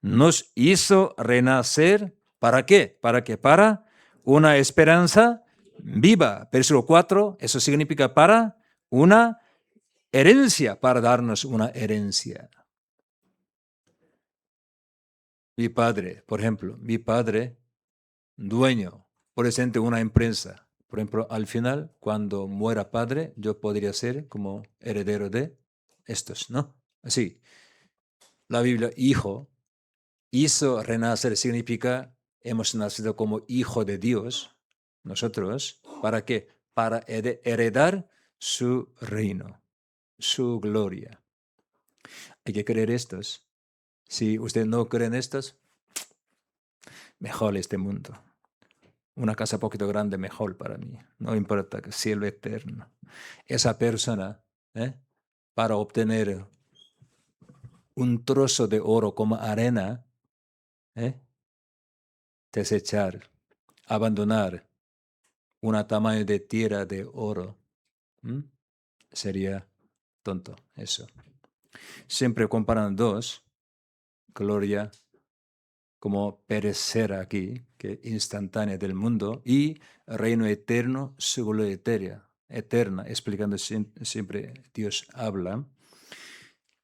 Nos hizo renacer ¿Para qué? ¿Para qué? Para una esperanza viva. Versículo 4, eso significa para una herencia, para darnos una herencia. Mi padre, por ejemplo, dueño, presidente de una empresa. Por ejemplo, al final, cuando muera padre, yo podría ser como heredero de estos, ¿no? Así, la Biblia, hizo renacer significa hemos nacido como hijo de Dios, nosotros, ¿para qué? Para heredar su reino, su gloria. Hay que creer estos. Si usted no cree en estos, mejor este mundo. Una casa poquito grande, mejor para mí. No importa que cielo eterno. Esa persona, para obtener un trozo de oro como arena, desechar, abandonar un tamaño de tierra de oro, sería tonto eso. Siempre comparan dos, gloria como perecer aquí, que instantánea del mundo, y reino eterno, su gloria eterna, explicando siempre Dios habla.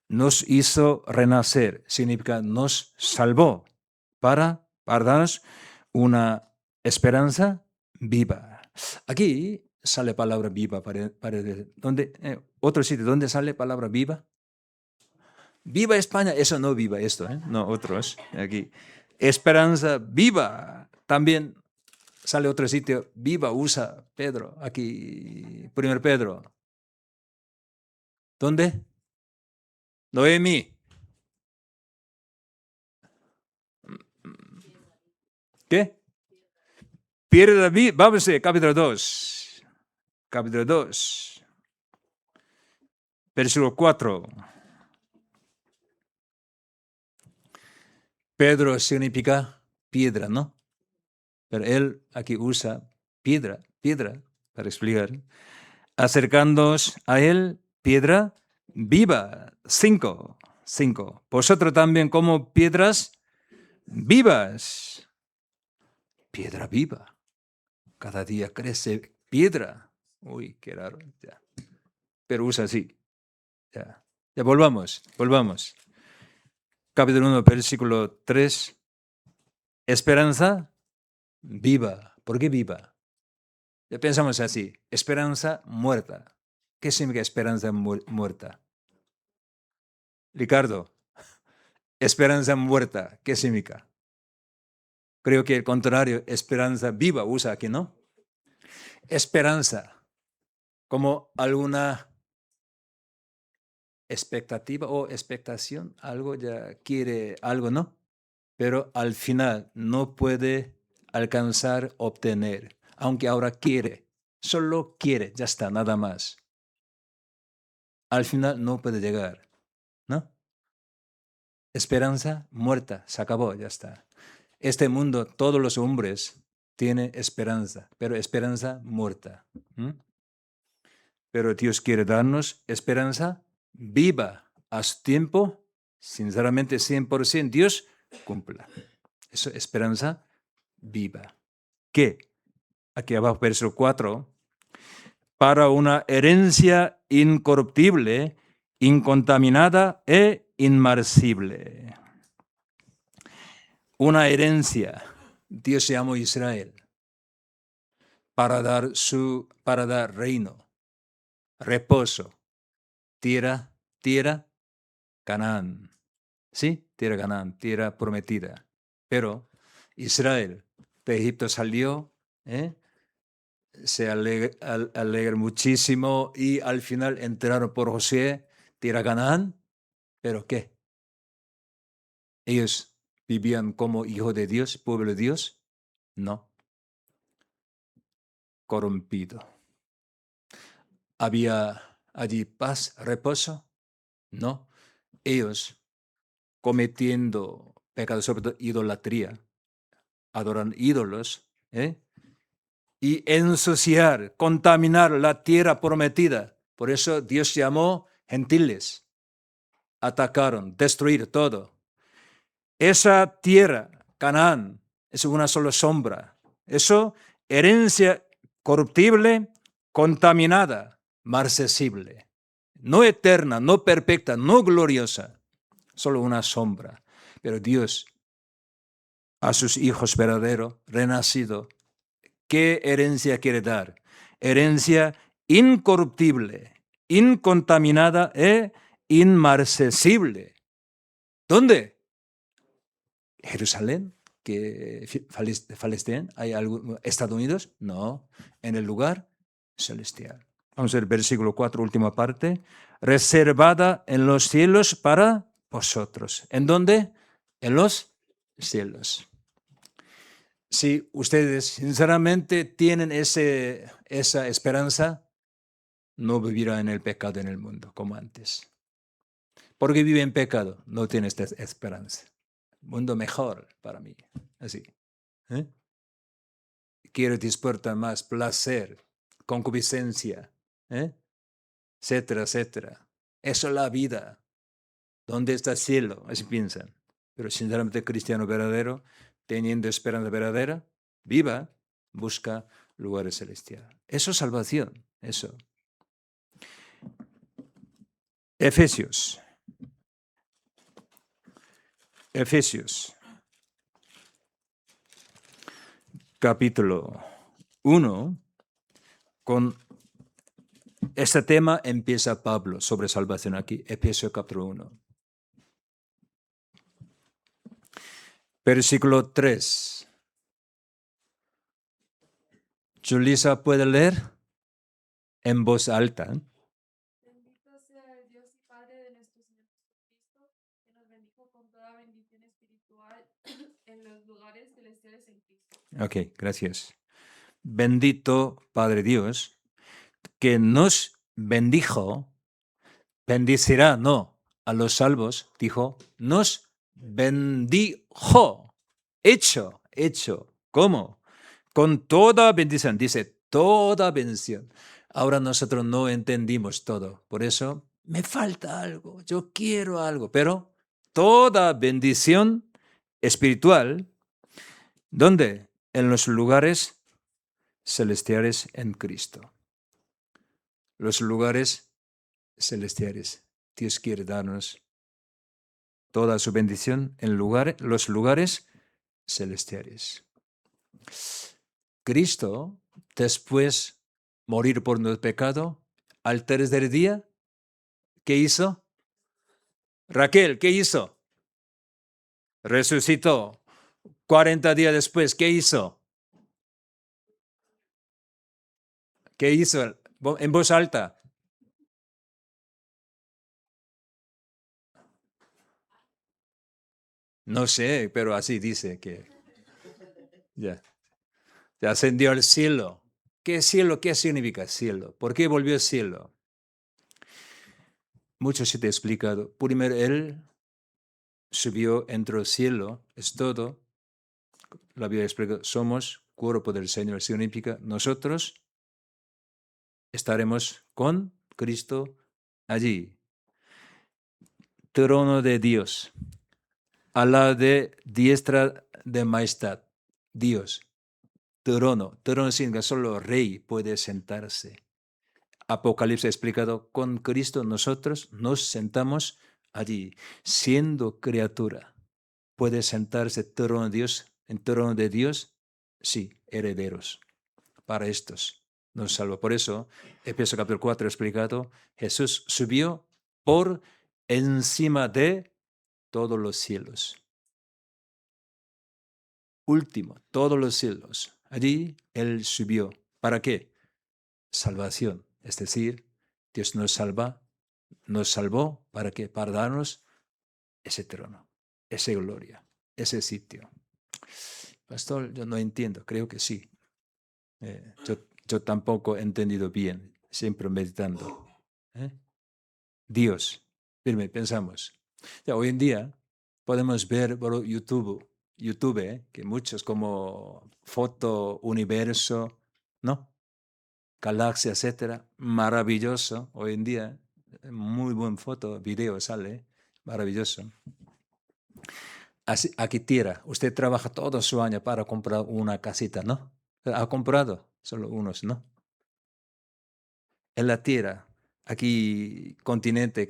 Nos hizo renacer, significa nos salvó para darnos una esperanza viva. Aquí sale palabra viva. Otro sitio, ¿dónde sale palabra viva? Viva España, eso no viva esto, no otros. Aquí. Esperanza viva. También sale otro sitio, viva usa Pedro. Aquí, 1 Pedro. ¿Dónde? Noemi. ¿Qué? Piedra viva. Vamos a capítulo 2. Capítulo 2. Versículo 4. Pedro significa piedra, ¿no? Pero él aquí usa piedra para explicar. Acercándoos a él, piedra viva. 5. Vosotros también como piedras vivas. Piedra viva. Cada día crece piedra. Uy, qué raro. Ya. Pero usa así. Ya volvamos. Capítulo 1, versículo 3. Esperanza viva. ¿Por qué viva? Ya pensamos así. Esperanza muerta. ¿Qué significa esperanza muerta? Ricardo, esperanza muerta, ¿qué significa? Creo que el contrario, esperanza viva usa aquí, ¿no? Esperanza, como alguna expectativa o expectación, algo ya quiere algo, ¿no? Pero al final no puede alcanzar, obtener, aunque ahora quiere, solo quiere, ya está, nada más. Al final no puede llegar, ¿no? Esperanza muerta, se acabó, ya está. Este mundo, todos los hombres tienen esperanza, pero esperanza muerta. Pero Dios quiere darnos esperanza viva. A su tiempo, sinceramente 100%, Dios cumpla. Eso es esperanza viva. ¿Qué? Aquí abajo, verso 4. Para una herencia incorruptible, incontaminada e inmarcible. Una herencia. Dios llamó a Israel para dar reino, reposo, tierra, Canaán. ¿Sí? Tierra Canaán, tierra prometida. Pero Israel de Egipto salió, se alegra muchísimo y al final entraron por Josué, tierra Canaán. ¿Pero qué? ¿Ellos vivían como hijos de Dios, pueblo de Dios? No. Corrompido. ¿Había allí paz, reposo? No. Ellos cometiendo pecados, sobre todo idolatría, adoran ídolos, y ensuciar, contaminar la tierra prometida. Por eso Dios llamó gentiles. Atacaron, destruir todo. Esa tierra, Canaán, es una sola sombra. Eso, herencia corruptible, contaminada, marcesible. No eterna, no perfecta, no gloriosa, solo una sombra. Pero Dios, a sus hijos verdaderos, renacidos, ¿qué herencia quiere dar? Herencia incorruptible, incontaminada e inmarcesible. ¿Dónde? ¿Jerusalén? ¿Que Palestina? ¿Hay algún, Estados Unidos? No, en el lugar celestial. Vamos a ver, versículo 4, última parte. Reservada en los cielos para vosotros. ¿En dónde? En los cielos. Si ustedes sinceramente tienen esa esperanza, no vivirán en el pecado en el mundo como antes. Porque vive en pecado, no tiene esta esperanza. Mundo mejor para mí. Así. Quiero disfrutar más placer, concupiscencia, etcétera, etcétera. Eso es la vida. ¿Dónde está el cielo? Así piensan. Pero sinceramente cristiano verdadero, teniendo esperanza verdadera, viva, busca lugares celestiales. Eso es salvación, eso. Efesios. Capítulo 1, con este tema empieza Pablo sobre salvación aquí, Efesios capítulo 1. Versículo 3. Julissa, ¿puede leer? En voz alta. Bendito sea el Dios y Padre de nuestro Señor Jesucristo, que nos bendijo con toda bendición espiritual en los lugares celestiales en Cristo. Ok, gracias. Bendito Padre Dios, que nos bendijo, bendecirá, no, a los salvos, dijo, nos bendijo, hecho. ¿Cómo? Con toda bendición, dice, toda bendición. Ahora nosotros no entendimos todo, por eso me falta algo, yo quiero algo, pero toda bendición espiritual, ¿dónde? En los lugares celestiales en Cristo. Los lugares celestiales. Dios quiere darnos toda su bendición en los lugares celestiales. Cristo, después morir por nuestro pecado, al tercer día, ¿qué hizo? Raquel, ¿qué hizo? Resucitó. 40 días después, ¿qué hizo? ¿Qué hizo? En voz alta. No sé, pero así dice que ya ascendió al cielo. ¿Qué cielo? ¿Qué significa cielo? ¿Por qué volvió al cielo? Mucho se te ha explicado. Primero, él subió, entró al cielo, es todo. La Biblia explica, somos cuerpo del Señor. Significa, nosotros estaremos con Cristo allí. Trono de Dios, a la de diestra de majestad. Dios, trono significa solo rey puede sentarse. Apocalipsis ha explicado, con Cristo nosotros nos sentamos allí, siendo criatura. ¿Puede sentarse en trono de Dios? Sí, herederos. Para estos nos salva. Por eso, Efesios capítulo 4 ha explicado, Jesús subió por encima de todos los cielos. Último, todos los cielos. Allí Él subió. ¿Para qué? Salvación. Es decir, Dios nos salvó, ¿para qué? Para darnos ese trono, esa gloria, ese sitio. Pastor, yo no entiendo, creo que sí. Yo tampoco he entendido bien, siempre meditando. Dios, firme, pensamos. Ya, hoy en día podemos ver por YouTube, que muchos como foto, universo, ¿no? Galaxia, etcétera, maravilloso. Hoy en día, muy buen foto, video sale, maravilloso. aquí tierra. Usted trabaja todo su año para comprar una casita, ¿no? Ha comprado solo unos, ¿no? En la tierra, aquí continente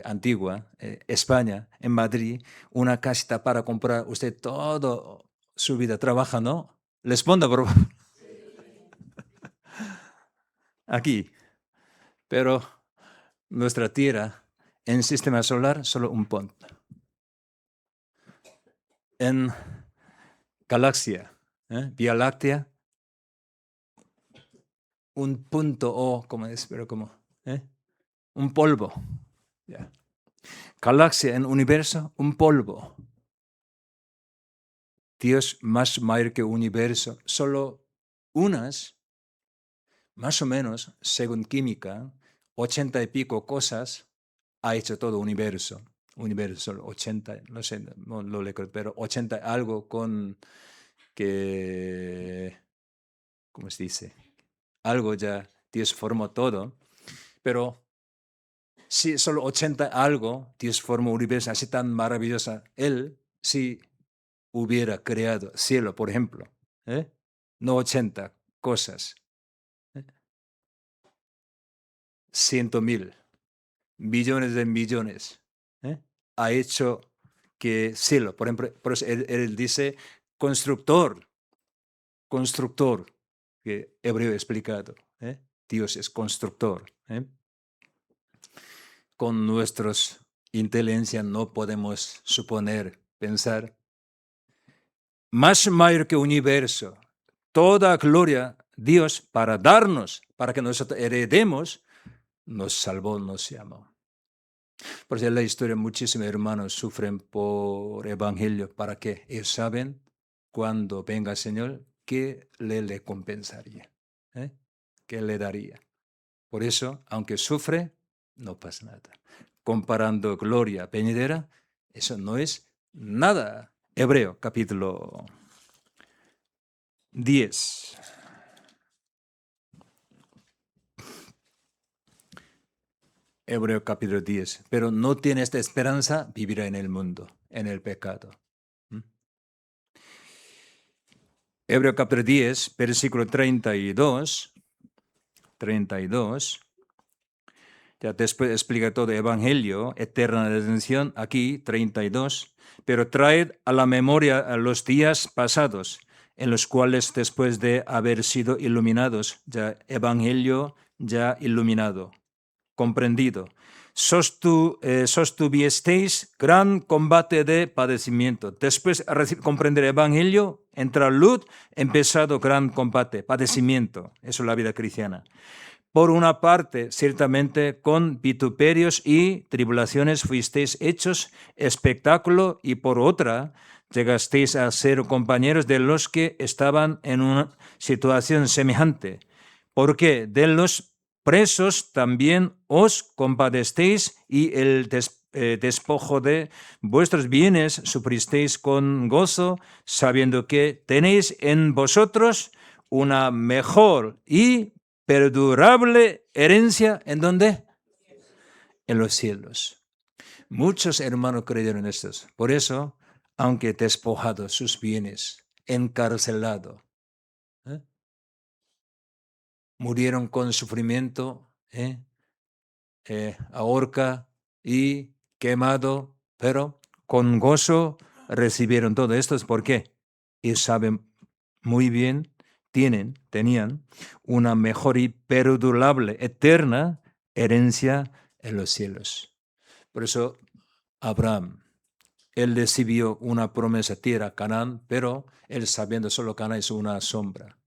antigua, España, en Madrid, una casita para comprar. Usted todo su vida trabaja, ¿no? Responda, por favor. Aquí. Pero nuestra tierra, en sistema solar, solo un punto. En galaxia, Vía Láctea, un punto o, ¿cómo es? Pero ¿cómo? Un polvo. Yeah. Galaxia en universo, un polvo. Dios más mayor que universo. Solo unas, más o menos, según química, 80 y pico cosas ha hecho todo universo. Universo, 80, no sé, no lo leo, pero 80 algo con que, ¿cómo se dice? Algo ya Dios formó todo, pero si solo 80 algo Dios formó un universo así tan maravillosa, Él si hubiera creado cielo, por ejemplo, no 80 cosas, 100.000, billones de millones, ha hecho que cielo, por ejemplo, por eso él dice constructor, que hebreo explicado, Dios es constructor. Con nuestras inteligencia no podemos suponer, pensar, más mayor que universo, toda gloria, Dios, para darnos, para que nosotros heredemos, nos salvó, nos llamó. Por eso en la historia muchísimos hermanos sufren por evangelio. ¿Para qué? Ellos saben cuando venga el Señor qué le compensaría, qué le daría. Por eso, aunque sufre, no pasa nada. Comparando gloria venidera, eso no es nada. Hebreo, capítulo 10. Hebreo capítulo 10. Pero no tiene esta esperanza, vivirá en el mundo, en el pecado. Hebreo capítulo 10, versículo 32. Ya después explica todo evangelio, eterna redención, aquí 32. Pero traed a la memoria a los días pasados, en los cuales después de haber sido iluminados, ya evangelio ya iluminado, comprendido, sostuviesteis gran combate de padecimiento. Después de comprender el evangelio, entrar luz, empezado gran combate, padecimiento. Eso es la vida cristiana. Por una parte, ciertamente, con vituperios y tribulaciones fuisteis hechos espectáculo, y por otra, llegasteis a ser compañeros de los que estaban en una situación semejante. Porque de los presos también os compadecéis, y el despojo de vuestros bienes sufristeis con gozo, sabiendo que tenéis en vosotros una mejor y perdurable herencia. ¿En dónde? En los cielos. Muchos hermanos creyeron en esto. Por eso, aunque despojado sus bienes, encarcelado, murieron con sufrimiento, ahorca y quemado, pero con gozo recibieron todo esto. ¿Por qué? Y saben muy bien, tenían una mejor y perdurable, eterna herencia en los cielos. Por eso Abraham, él recibió una promesa tierra, Canaán, pero él sabiendo solo Canaán es una sombra.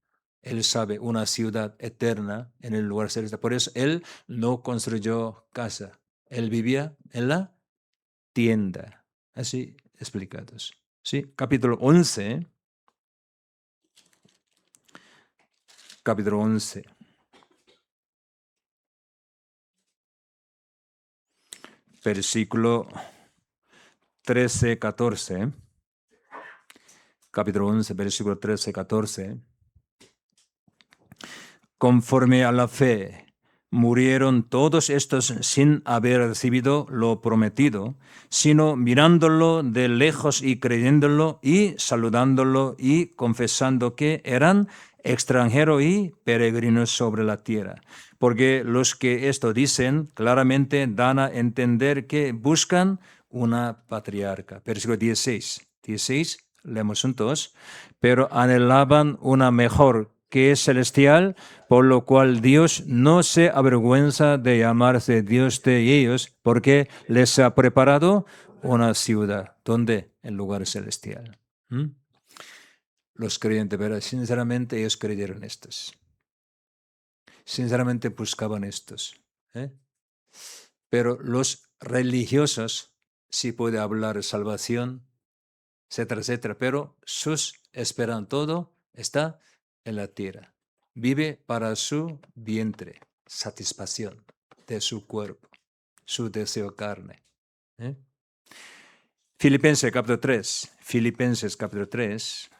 Él sabe una ciudad eterna en el lugar celeste. Por eso él no construyó casa. Él vivía en la tienda. Así explicados. ¿Sí? Capítulo 11. Capítulo 11. Versículo 13, 14. Capítulo 11, versículo 13, 14. Conforme a la fe, Murieron todos estos sin haber recibido lo prometido, sino mirándolo de lejos y creyéndolo y saludándolo y confesando que eran extranjeros y peregrinos sobre la tierra. Porque los que esto dicen claramente dan a entender que buscan una patriarca. Versículo 16, leemos juntos. Pero anhelaban una mejor, que es celestial, por lo cual Dios no se avergüenza de llamarse Dios de ellos, porque les ha preparado una ciudad. ¿Dónde? El lugar celestial. Los creyentes, pero sinceramente ellos creyeron estos. Sinceramente buscaban estos. Pero los religiosos sí puede hablar salvación, etcétera, etcétera, pero sus esperan todo está en la tierra. Vive para su vientre, satisfacción de su cuerpo, su deseo carne. Filipenses capítulo 3. Filipenses capítulo 3.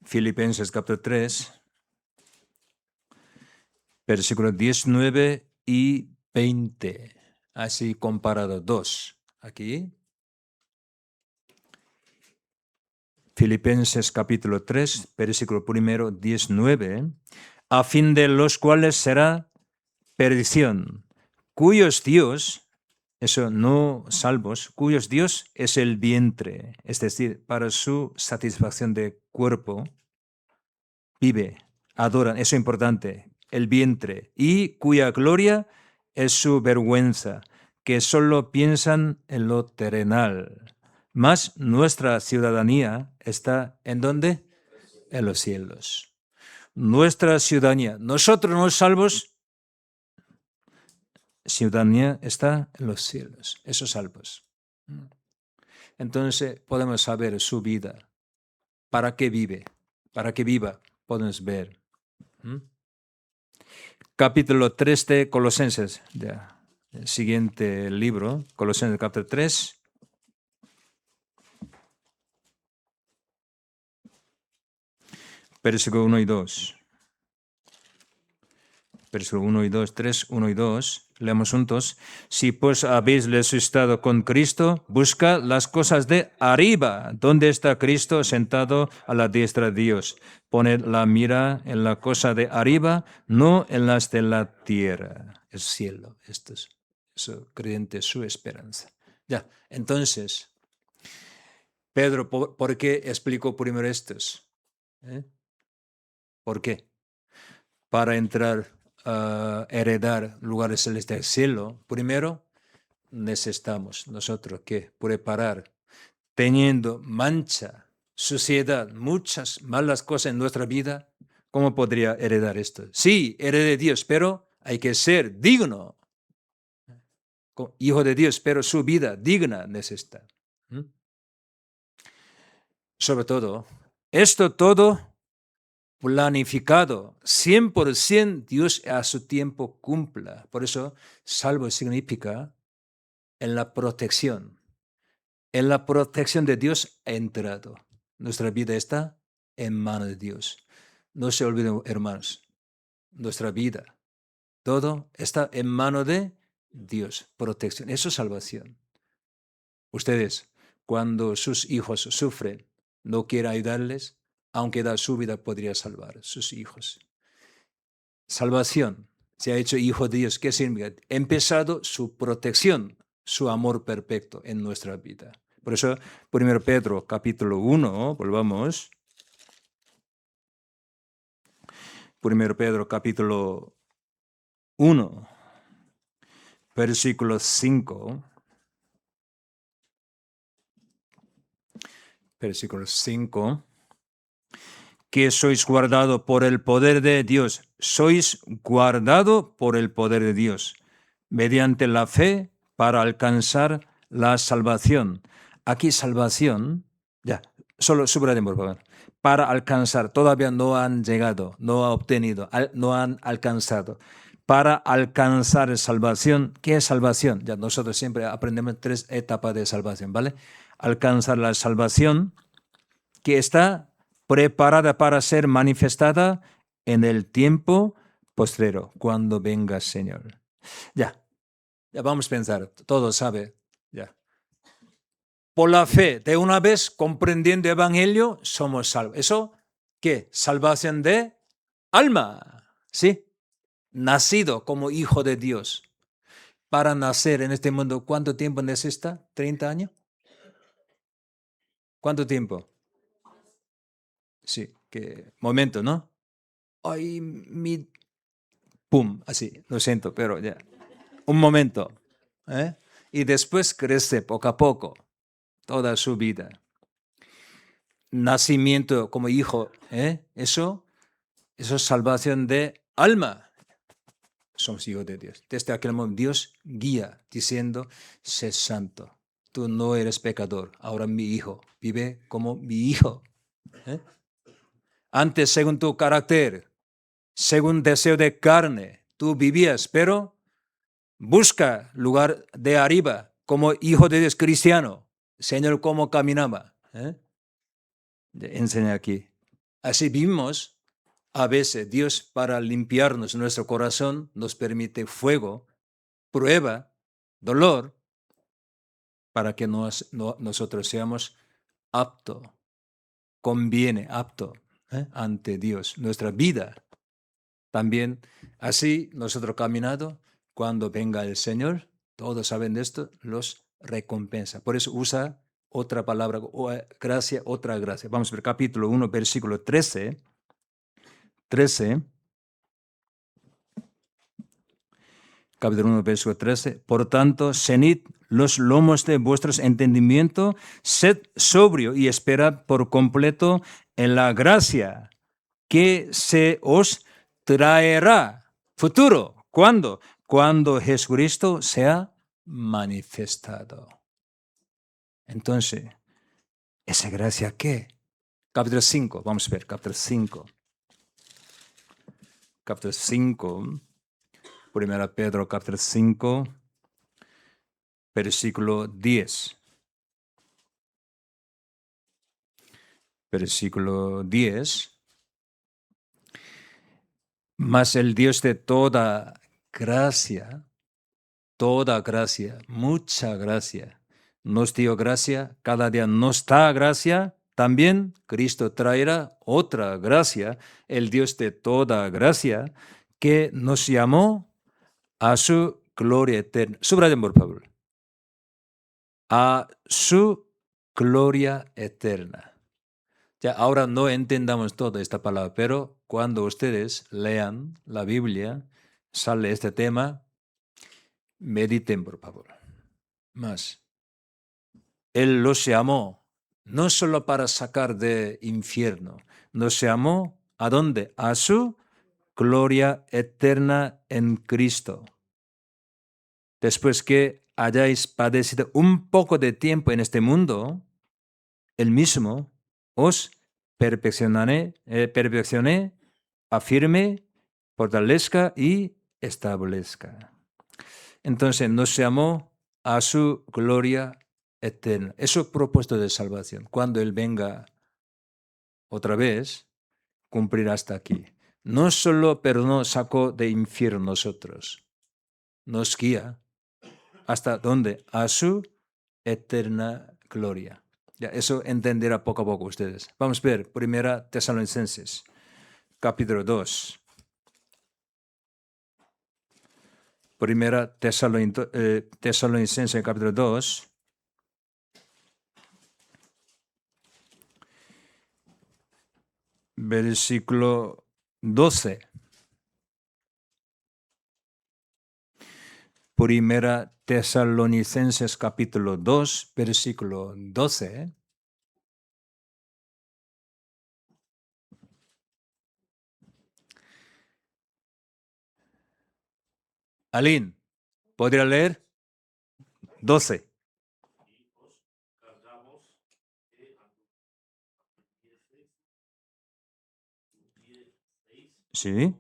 Filipenses capítulo 3, versículos 19 y 20. Así comparado dos. Aquí. Filipenses capítulo 3, versículo 1, 19. A fin de los cuales será perdición, cuyos Dios, eso no salvos, cuyos Dios es el vientre, es decir, para su satisfacción de cuerpo, vive, adoran, eso es importante, el vientre, y cuya gloria es su vergüenza, que solo piensan en lo terrenal. Mas nuestra ciudadanía está ¿en dónde? En los cielos. Nuestra ciudadanía, nosotros no salvos, ciudadanía está en los cielos, esos salvos. Entonces podemos saber su vida, para qué vive, para qué viva, podemos ver. Capítulo 3 de Colosenses, ya, el siguiente libro, Colosenses capítulo 3. Versículo 1 y 2. Versículo 1 y 2, 3, 1 y 2. Leemos juntos. Si pues habéis resucitado con Cristo, buscad las cosas de arriba, donde está Cristo sentado a la diestra de Dios. Poned la mira en la cosa de arriba, no en las de la tierra. El cielo, esto es eso, creyente, su esperanza. Ya, entonces, Pedro, ¿por qué explicó primero estos? ¿Por qué? Para entrar a heredar lugares celestes del cielo, primero necesitamos nosotros que preparar, teniendo mancha, suciedad, muchas malas cosas en nuestra vida, ¿cómo podría heredar esto? Sí, herede Dios, pero hay que ser digno, hijo de Dios, pero su vida digna necesita. Sobre todo, esto todo planificado, 100% Dios a su tiempo cumpla. Por eso, salvo significa en la protección. En la protección de Dios ha entrado. Nuestra vida está en manos de Dios. No se olviden, hermanos, nuestra vida, todo está en manos de Dios. Protección, eso es salvación. Ustedes, cuando sus hijos sufren, no quieren ayudarles, aunque da su vida, podría salvar a sus hijos. Salvación, se ha hecho hijo de Dios. ¿Qué significa? Ha empezado su protección, su amor perfecto en nuestra vida. Por eso, 1 Pedro capítulo 1, volvamos. 1 Pedro capítulo 1, versículo 5. Versículo 5. Que sois guardado por el poder de Dios. Sois guardado por el poder de Dios, mediante la fe para alcanzar la salvación. Aquí salvación, ya, solo subrayemos, por favor. Para alcanzar, todavía no han llegado, no han obtenido, no han alcanzado. Para alcanzar salvación, ¿qué es salvación? Ya nosotros siempre aprendemos 3 etapas de salvación, ¿vale? Alcanzar la salvación que está preparada para ser manifestada en el tiempo postrero, cuando venga el Señor. Ya vamos a pensar, todo sabe, ya. Por la fe, de una vez comprendiendo el Evangelio, somos salvos. ¿Eso qué? Salvación de alma, ¿sí? Nacido como hijo de Dios. Para nacer en este mundo, ¿cuánto tiempo necesita? ¿30 años? ¿Cuánto tiempo? Sí, momento, ¿no? Ay, pum, así, lo siento, pero ya. Un momento. Y después crece poco a poco, toda su vida. Nacimiento como hijo, eso es salvación de alma. Somos hijos de Dios. Desde aquel momento Dios guía diciendo, sé santo. Tú no eres pecador, ahora mi hijo. Vive como mi hijo. Antes, según tu carácter, según deseo de carne, tú vivías, pero busca lugar de arriba, como hijo de Dios cristiano. Señor, ¿cómo caminaba? Enseña aquí. Así vivimos. A veces Dios, para limpiarnos nuestro corazón, nos permite fuego, prueba, dolor, para que nosotros seamos aptos, conviene, apto ante Dios. Nuestra vida también, así nosotros caminando, cuando venga el Señor, todos saben de esto, los recompensa. Por eso usa otra palabra, gracia, otra gracia. Vamos a ver capítulo 1, versículo 13. Capítulo 1, versículo 13. Por tanto, cenid los lomos de vuestros entendimientos, sed sobrio y esperad por completo en la gracia que se os traerá. Futuro. ¿Cuándo? Cuando Jesucristo sea manifestado. Entonces, ¿esa gracia qué? Capítulo 5, vamos a ver, capítulo 5. Capítulo 5, 1 Pedro, capítulo 5, versículo 10. Versículo 10. Mas el Dios de toda gracia, mucha gracia, nos dio gracia, cada día nos da gracia, también Cristo traerá otra gracia, el Dios de toda gracia, que nos llamó a su gloria eterna. Subrayen, por favor. A su gloria eterna. Ya ahora no entendamos toda esta palabra, pero cuando ustedes lean la Biblia, sale este tema, mediten, por favor. Más. Él los llamó no solo para sacar del infierno, nos llamó ¿a dónde? A su gloria eterna en Cristo. Después que hayáis padecido un poco de tiempo en este mundo, Él mismo os perfeccioné, afirme, fortalezca y establezca. Entonces nos llamó a su gloria eterna. Eso es propósito de salvación. Cuando Él venga otra vez, cumplirá hasta aquí. No solo perdonó, sacó de infierno nosotros. Nos guía. ¿Hasta dónde? A su eterna gloria. Ya, eso entenderá poco a poco ustedes. Vamos a ver, 1 Tesalonicenses, capítulo 2. 1 Tesalonicenses, capítulo 2. Versículo 12. 1 Tesalonicenses, capítulo 2, versículo 12. Aline, ¿podría leer? 12. Sí.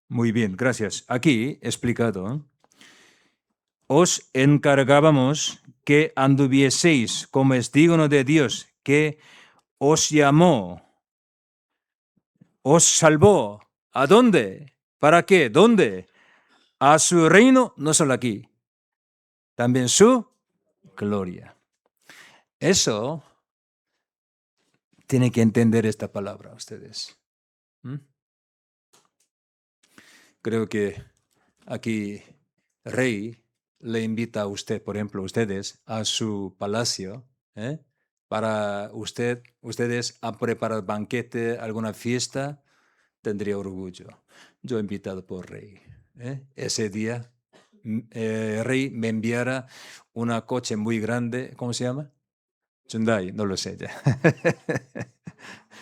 Muy bien, gracias. Aquí explicado. Os encargábamos que anduvieseis como es digno de Dios, que os llamó, os salvó. ¿A dónde? ¿Para qué? ¿Dónde? A su reino, no solo aquí, también su gloria. Eso tiene que entender esta palabra ustedes. Creo que aquí rey le invita a usted, por ejemplo, ustedes, a su palacio, para ustedes a preparar banquete, alguna fiesta, tendría orgullo. Yo invitado por rey. Ese día, rey me enviara una coche muy grande, ¿cómo se llama? Hyundai, no lo sé ya.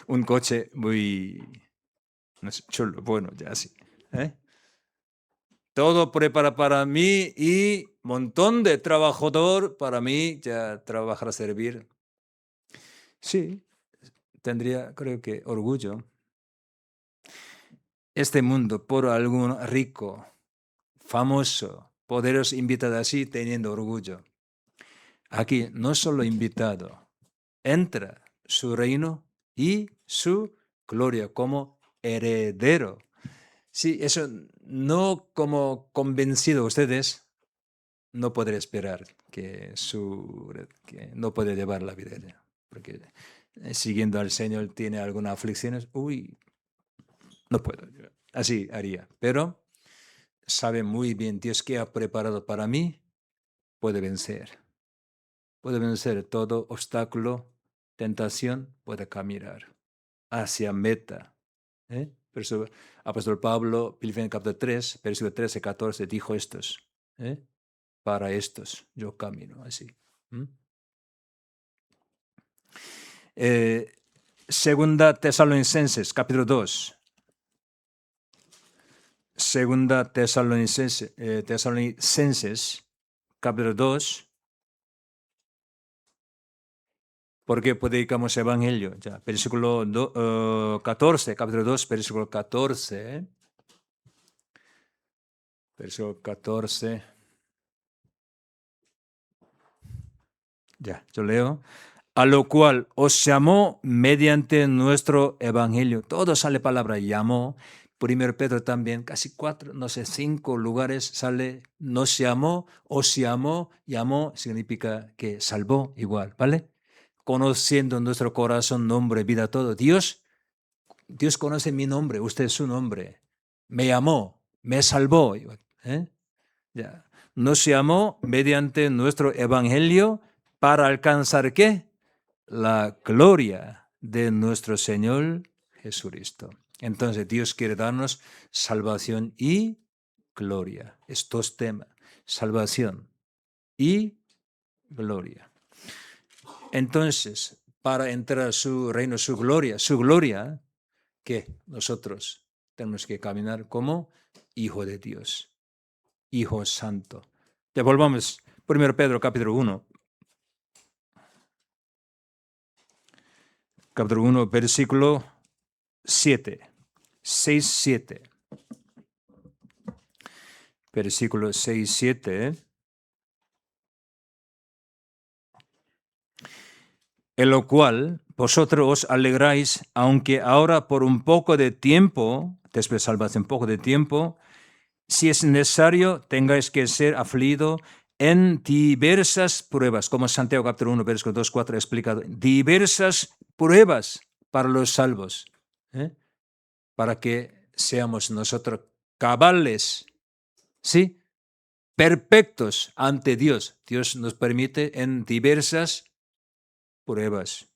Un coche muy no sé, chulo, bueno, ya sí. Todo prepara para mí y montón de trabajador para mí, ya trabajar a servir. Sí, tendría, creo que, orgullo. Este mundo, por algún rico, famoso, poderoso invitado así, teniendo orgullo. Aquí no solo invitado, entra su reino y su gloria como heredero. Sí, eso no como convencido ustedes, no podré esperar que no puede llevar la vida, porque siguiendo al Señor tiene algunas aflicciones, no puedo, así haría, pero sabe muy bien Dios que ha preparado para mí, puede vencer todo obstáculo, tentación, puede caminar hacia meta. Por eso apóstol Pablo, Filipenses capítulo 3, versículo 13, 14, dijo estos, para estos yo camino así. Segunda Tesalonicenses, capítulo 2. Segunda Tesalonicenses, capítulo 2. ¿Por qué predicamos evangelio? Ya, versículo 14, capítulo 2, versículo 14. Versículo 14. Ya, yo leo. A lo cual os llamó mediante nuestro evangelio. Todo sale palabra llamó. Primero Pedro también, casi 4, no sé, 5 lugares sale nos llamó, os llamó, llamó, significa que salvó igual, ¿vale? Conociendo en nuestro corazón nombre, vida, todo. Dios conoce mi nombre, usted es su nombre. Me llamó, me salvó. Ya. Nos llamó mediante nuestro evangelio para alcanzar ¿qué? La gloria de nuestro Señor Jesucristo. Entonces Dios quiere darnos salvación y gloria. Estos temas, salvación y gloria. Entonces, para entrar a su reino, su gloria, que nosotros tenemos que caminar como hijo de Dios, hijo santo. Devolvamos 1 Pedro capítulo 1. Capítulo 1, versículo 7. 6, 7. Versículo 6, 7. En lo cual vosotros os alegráis, aunque ahora por un poco de tiempo, después salvación, un poco de tiempo, si es necesario, tengáis que ser afligido en diversas pruebas, como Santiago capítulo 1, versículo 2, 4 explicado, diversas pruebas para los salvos, para que seamos nosotros cabales, ¿sí? Perfectos ante Dios. Dios nos permite en diversas pruebas.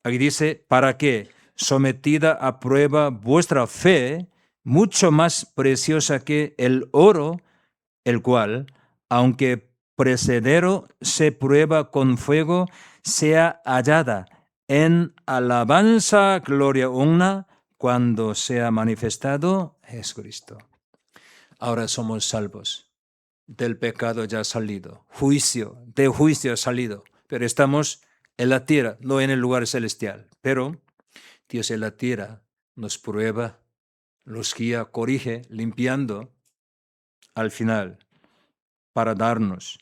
Aquí dice, para que, sometida a prueba vuestra fe, mucho más preciosa que el oro, el cual, aunque precedero se prueba con fuego, sea hallada en alabanza, gloria, honra, cuando sea manifestado Jesucristo. Ahora somos salvos. Del pecado ya ha salido. De juicio ha salido. Pero estamos en la tierra, no en el lugar celestial. Pero Dios en la tierra nos prueba, nos guía, corrige, limpiando al final para darnos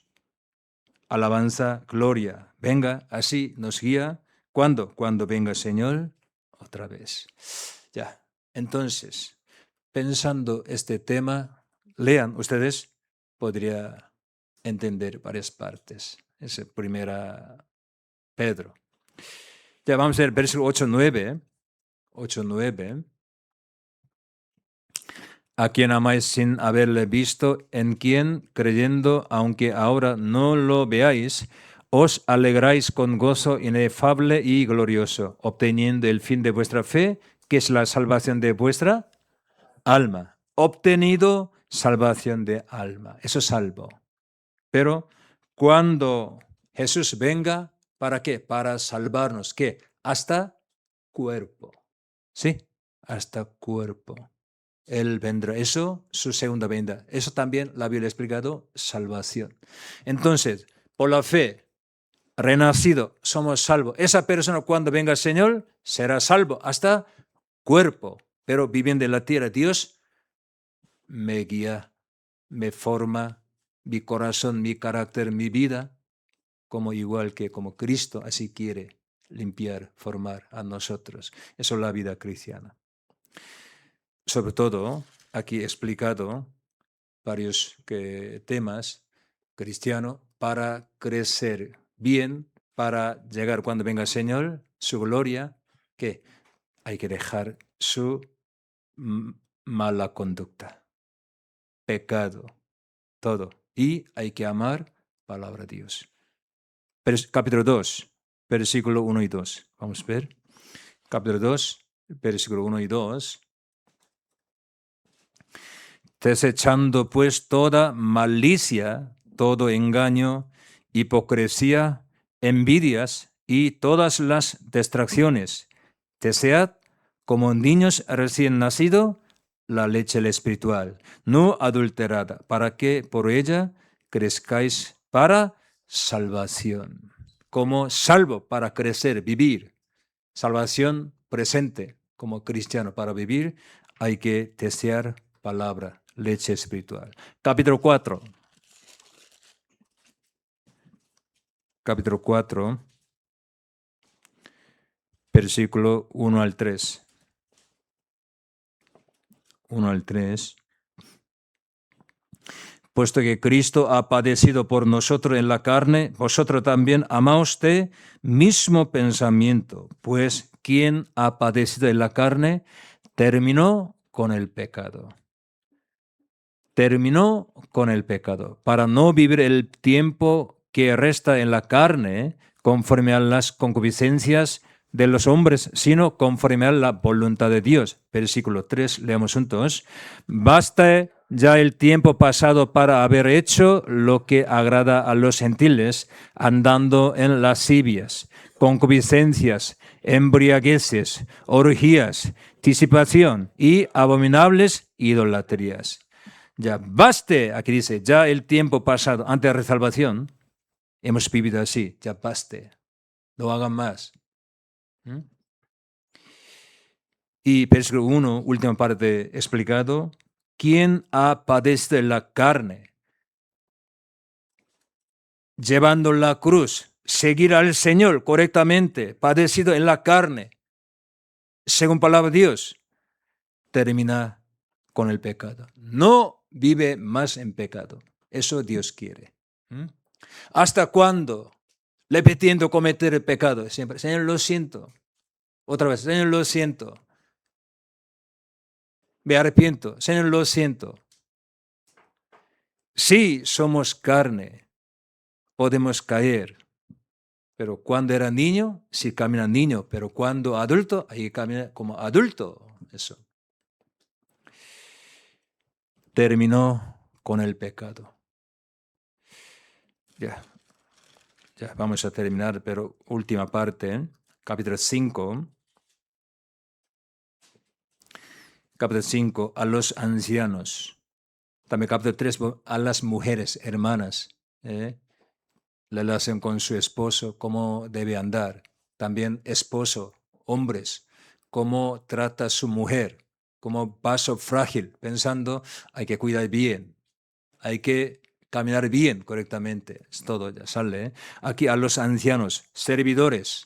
alabanza, gloria. Venga, así nos guía. ¿Cuándo? Cuando venga el Señor otra vez. Ya, entonces, pensando este tema, lean ustedes, podría entender varias partes. Es primera Pedro. Ya vamos a ver versículo 8-9. 8-9. A quien amáis sin haberle visto, en quien, creyendo, aunque ahora no lo veáis, os alegráis con gozo inefable y glorioso, obteniendo el fin de vuestra fe, que es la salvación de vuestra alma. Obtenido salvación de alma. Eso es salvo. Pero cuando Jesús venga, ¿para qué? Para salvarnos. ¿Qué? Hasta cuerpo. ¿Sí? Hasta cuerpo. Él vendrá. Eso, su segunda venida. Eso también la Biblia ha explicado, salvación. Entonces, por la fe, renacido, somos salvos. Esa persona cuando venga el Señor será salvo hasta cuerpo. Pero viviendo en la tierra, Dios me guía, me forma, mi corazón, mi carácter, mi vida, como igual que como Cristo así quiere limpiar, formar a nosotros. Eso es la vida cristiana. Sobre todo, aquí he explicado varios temas cristianos para crecer bien, para llegar cuando venga el Señor, su gloria, que hay que dejar su mala conducta, pecado, todo. Y hay que amar palabra de Dios. Capítulo 2, versículo 1 y 2. Vamos a ver. Capítulo 2, versículo 1 y 2. Desechando pues toda malicia, todo engaño, hipocresía, envidias y todas las distracciones. Desead, como niños recién nacidos, la leche espiritual, no adulterada, para que por ella crezcáis para salvación. Como salvo para crecer, vivir. Salvación presente como cristiano para vivir, hay que desear palabra, leche espiritual. Capítulo 4. Capítulo 4, versículo 1 al 3. 1 al 3. Puesto que Cristo ha padecido por nosotros en la carne, vosotros también amaos de mismo pensamiento, pues quien ha padecido en la carne terminó con el pecado. Terminó con el pecado, para no vivir el tiempo que resta en la carne conforme a las concupiscencias de los hombres, sino conforme a la voluntad de Dios. Versículo 3, leamos juntos. Basta ya el tiempo pasado para haber hecho lo que agrada a los gentiles, andando en lascivias, concupiscencias, embriagueces, orgías, disipación y abominables idolatrías. Ya baste, aquí dice, ya el tiempo pasado, antes de la salvación, hemos vivido así, ya baste, no hagan más. Y versículo 1, última parte explicado, ¿quién ha padecido la carne? Llevando la cruz, seguir al Señor correctamente, padecido en la carne, según palabra de Dios, termina con el pecado. No vive más en pecado. Eso Dios quiere. ¿Hasta cuándo? Repitiendo cometer el pecado. Siempre, Señor, lo siento. Otra vez, Señor, lo siento. Me arrepiento. Señor, lo siento. Sí, somos carne. Podemos caer. Pero cuando era niño, sí camina niño. Pero cuando adulto, ahí camina como adulto. Eso. Terminó con el pecado. Ya, vamos a terminar, pero última parte, capítulo 5. Capítulo 5, a los ancianos. También capítulo 3, a las mujeres, hermanas. La relación con su esposo, cómo debe andar. También esposo, hombres, cómo trata a su mujer, como vaso frágil, pensando hay que cuidar bien, hay que caminar bien, correctamente. Es todo, ya sale. Aquí a los ancianos, servidores,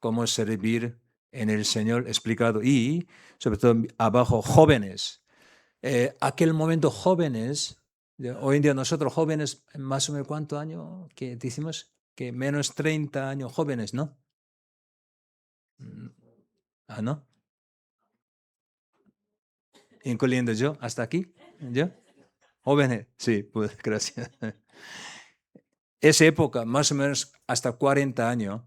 cómo servir en el Señor explicado. Y sobre todo abajo, jóvenes. Aquel momento jóvenes, hoy en día nosotros jóvenes, más o menos ¿cuánto año que decimos? Que menos 30 años jóvenes, ¿no? ¿No? Incluyendo yo, hasta aquí, ¿yo? Jóvenes, sí, pues gracias. Esa época, más o menos hasta 40 años,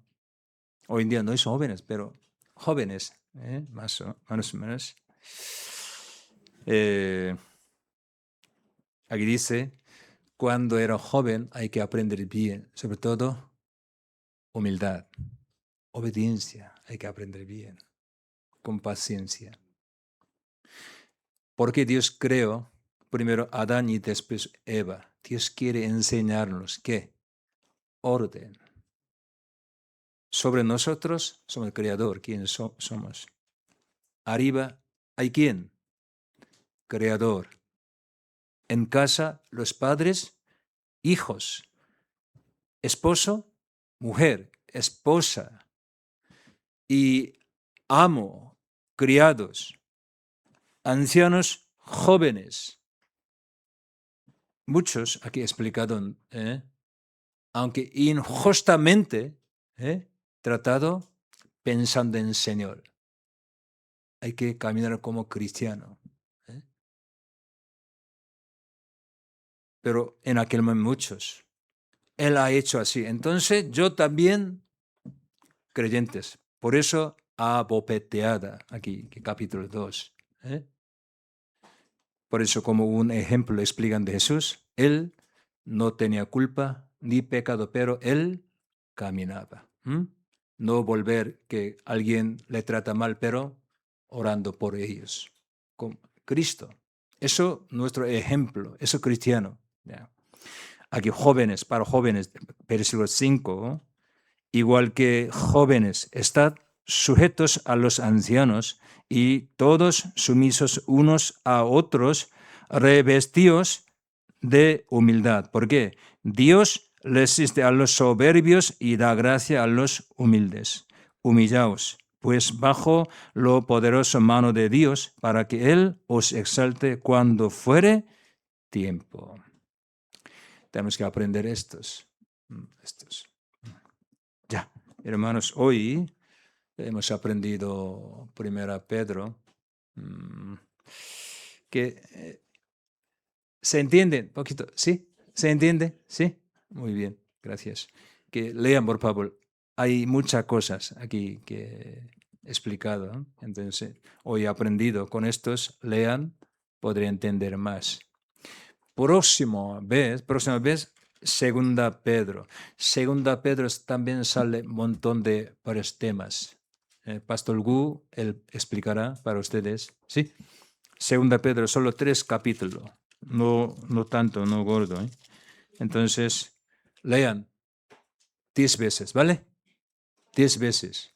hoy en día no son jóvenes, pero jóvenes, más o menos. Aquí dice, cuando era joven hay que aprender bien, sobre todo humildad, obediencia, hay que aprender bien, con paciencia. Porque Dios creó primero Adán y después Eva. Dios quiere enseñarnos ¿qué? Orden. Sobre nosotros somos el Creador, ¿quién somos? Arriba hay ¿quién? Creador. En casa los padres, hijos. Esposo, mujer, esposa. Y amo, criados. Ancianos, jóvenes. Muchos aquí explicado, aunque injustamente tratado pensando en el Señor. Hay que caminar como cristiano. Pero en aquel momento muchos. Él ha hecho así. Entonces yo también, creyentes. Por eso abopeteada aquí, capítulo 2. Por eso como un ejemplo explican de Jesús, él no tenía culpa ni pecado, pero él caminaba. No volver que alguien le trata mal, pero orando por ellos. Con Cristo. Eso nuestro ejemplo, eso cristiano. Yeah. Aquí jóvenes, para jóvenes, versículo 5, igual que jóvenes, estad sujetos a los ancianos y todos sumisos unos a otros, revestidos de humildad. ¿Por qué? Dios resiste a los soberbios y da gracia a los humildes. Humillaos, pues bajo lo poderoso mano de Dios, para que Él os exalte cuando fuere tiempo. Tenemos que aprender estos. Ya, hermanos, hoy hemos aprendido 1 Pedro, que se entiende un poquito, ¿sí? ¿Se entiende? ¿Sí? Muy bien, gracias. Que lean, por favor. Hay muchas cosas aquí que he explicado, ¿no? Entonces, hoy he aprendido con estos, lean, podré entender más. Próxima vez, Segunda Pedro. Segunda Pedro también sale un montón de varios temas. Pastor Gu, él explicará para ustedes. ¿Sí? Segunda Pedro, solo 3 capítulos. No tanto, no gordo. Entonces, lean 10 veces, ¿vale? 10 veces.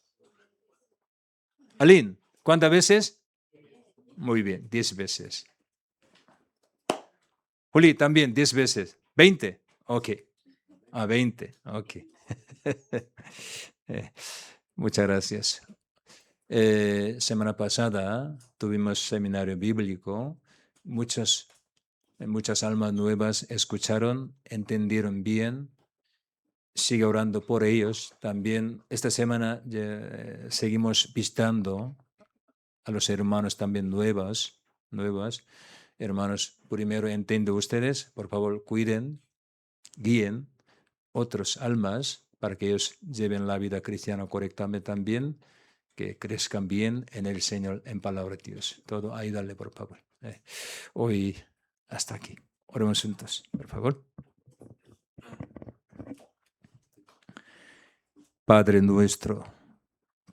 Aline, ¿cuántas veces? Muy bien, 10 veces. Juli, también 10 veces. 20. Ok. 20. Ok. Muchas gracias. Semana pasada tuvimos seminario bíblico. Muchas almas nuevas escucharon, entendieron bien. Sigue orando por ellos. También esta semana seguimos visitando a los hermanos también nuevas. Hermanos, primero entiendo ustedes, por favor, cuiden, guíen otras almas para que ellos lleven la vida cristiana correctamente también, que crezcan bien en el Señor, en palabra de Dios. Todo ayúdale, por favor. Hoy hasta aquí. Oremos juntos, por favor. Padre nuestro,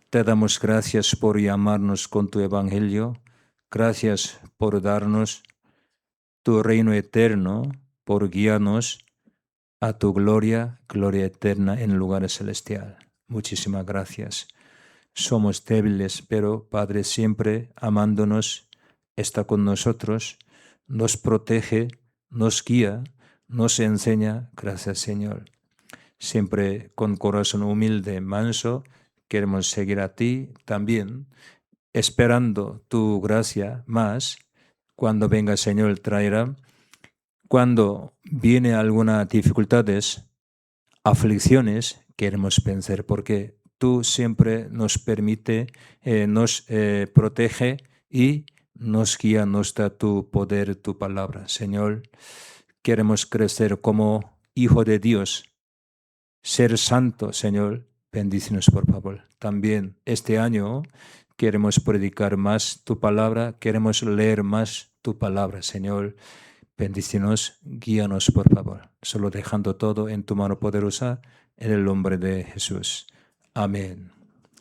te damos gracias por llamarnos con tu evangelio. Gracias por darnos tu reino eterno, por guiarnos a tu gloria eterna en lugares celestial. Muchísimas gracias. Somos débiles, pero Padre siempre amándonos, está con nosotros, nos protege, nos guía, nos enseña. Gracias, Señor. Siempre con corazón humilde, manso, queremos seguir a ti también, esperando tu gracia más. Cuando venga, Señor, traerá. Cuando viene alguna dificultades, aflicciones, queremos vencer, porque tú siempre nos permite, nos protege y nos guía, nos da tu poder, tu palabra. Señor, queremos crecer como hijo de Dios, ser santo, Señor. Bendícenos, por favor. También este año queremos predicar más tu palabra, queremos leer más tu palabra, Señor. Bendícenos, guíanos, por favor. Solo dejando todo en tu mano poderosa, en el nombre de Jesús. Amén.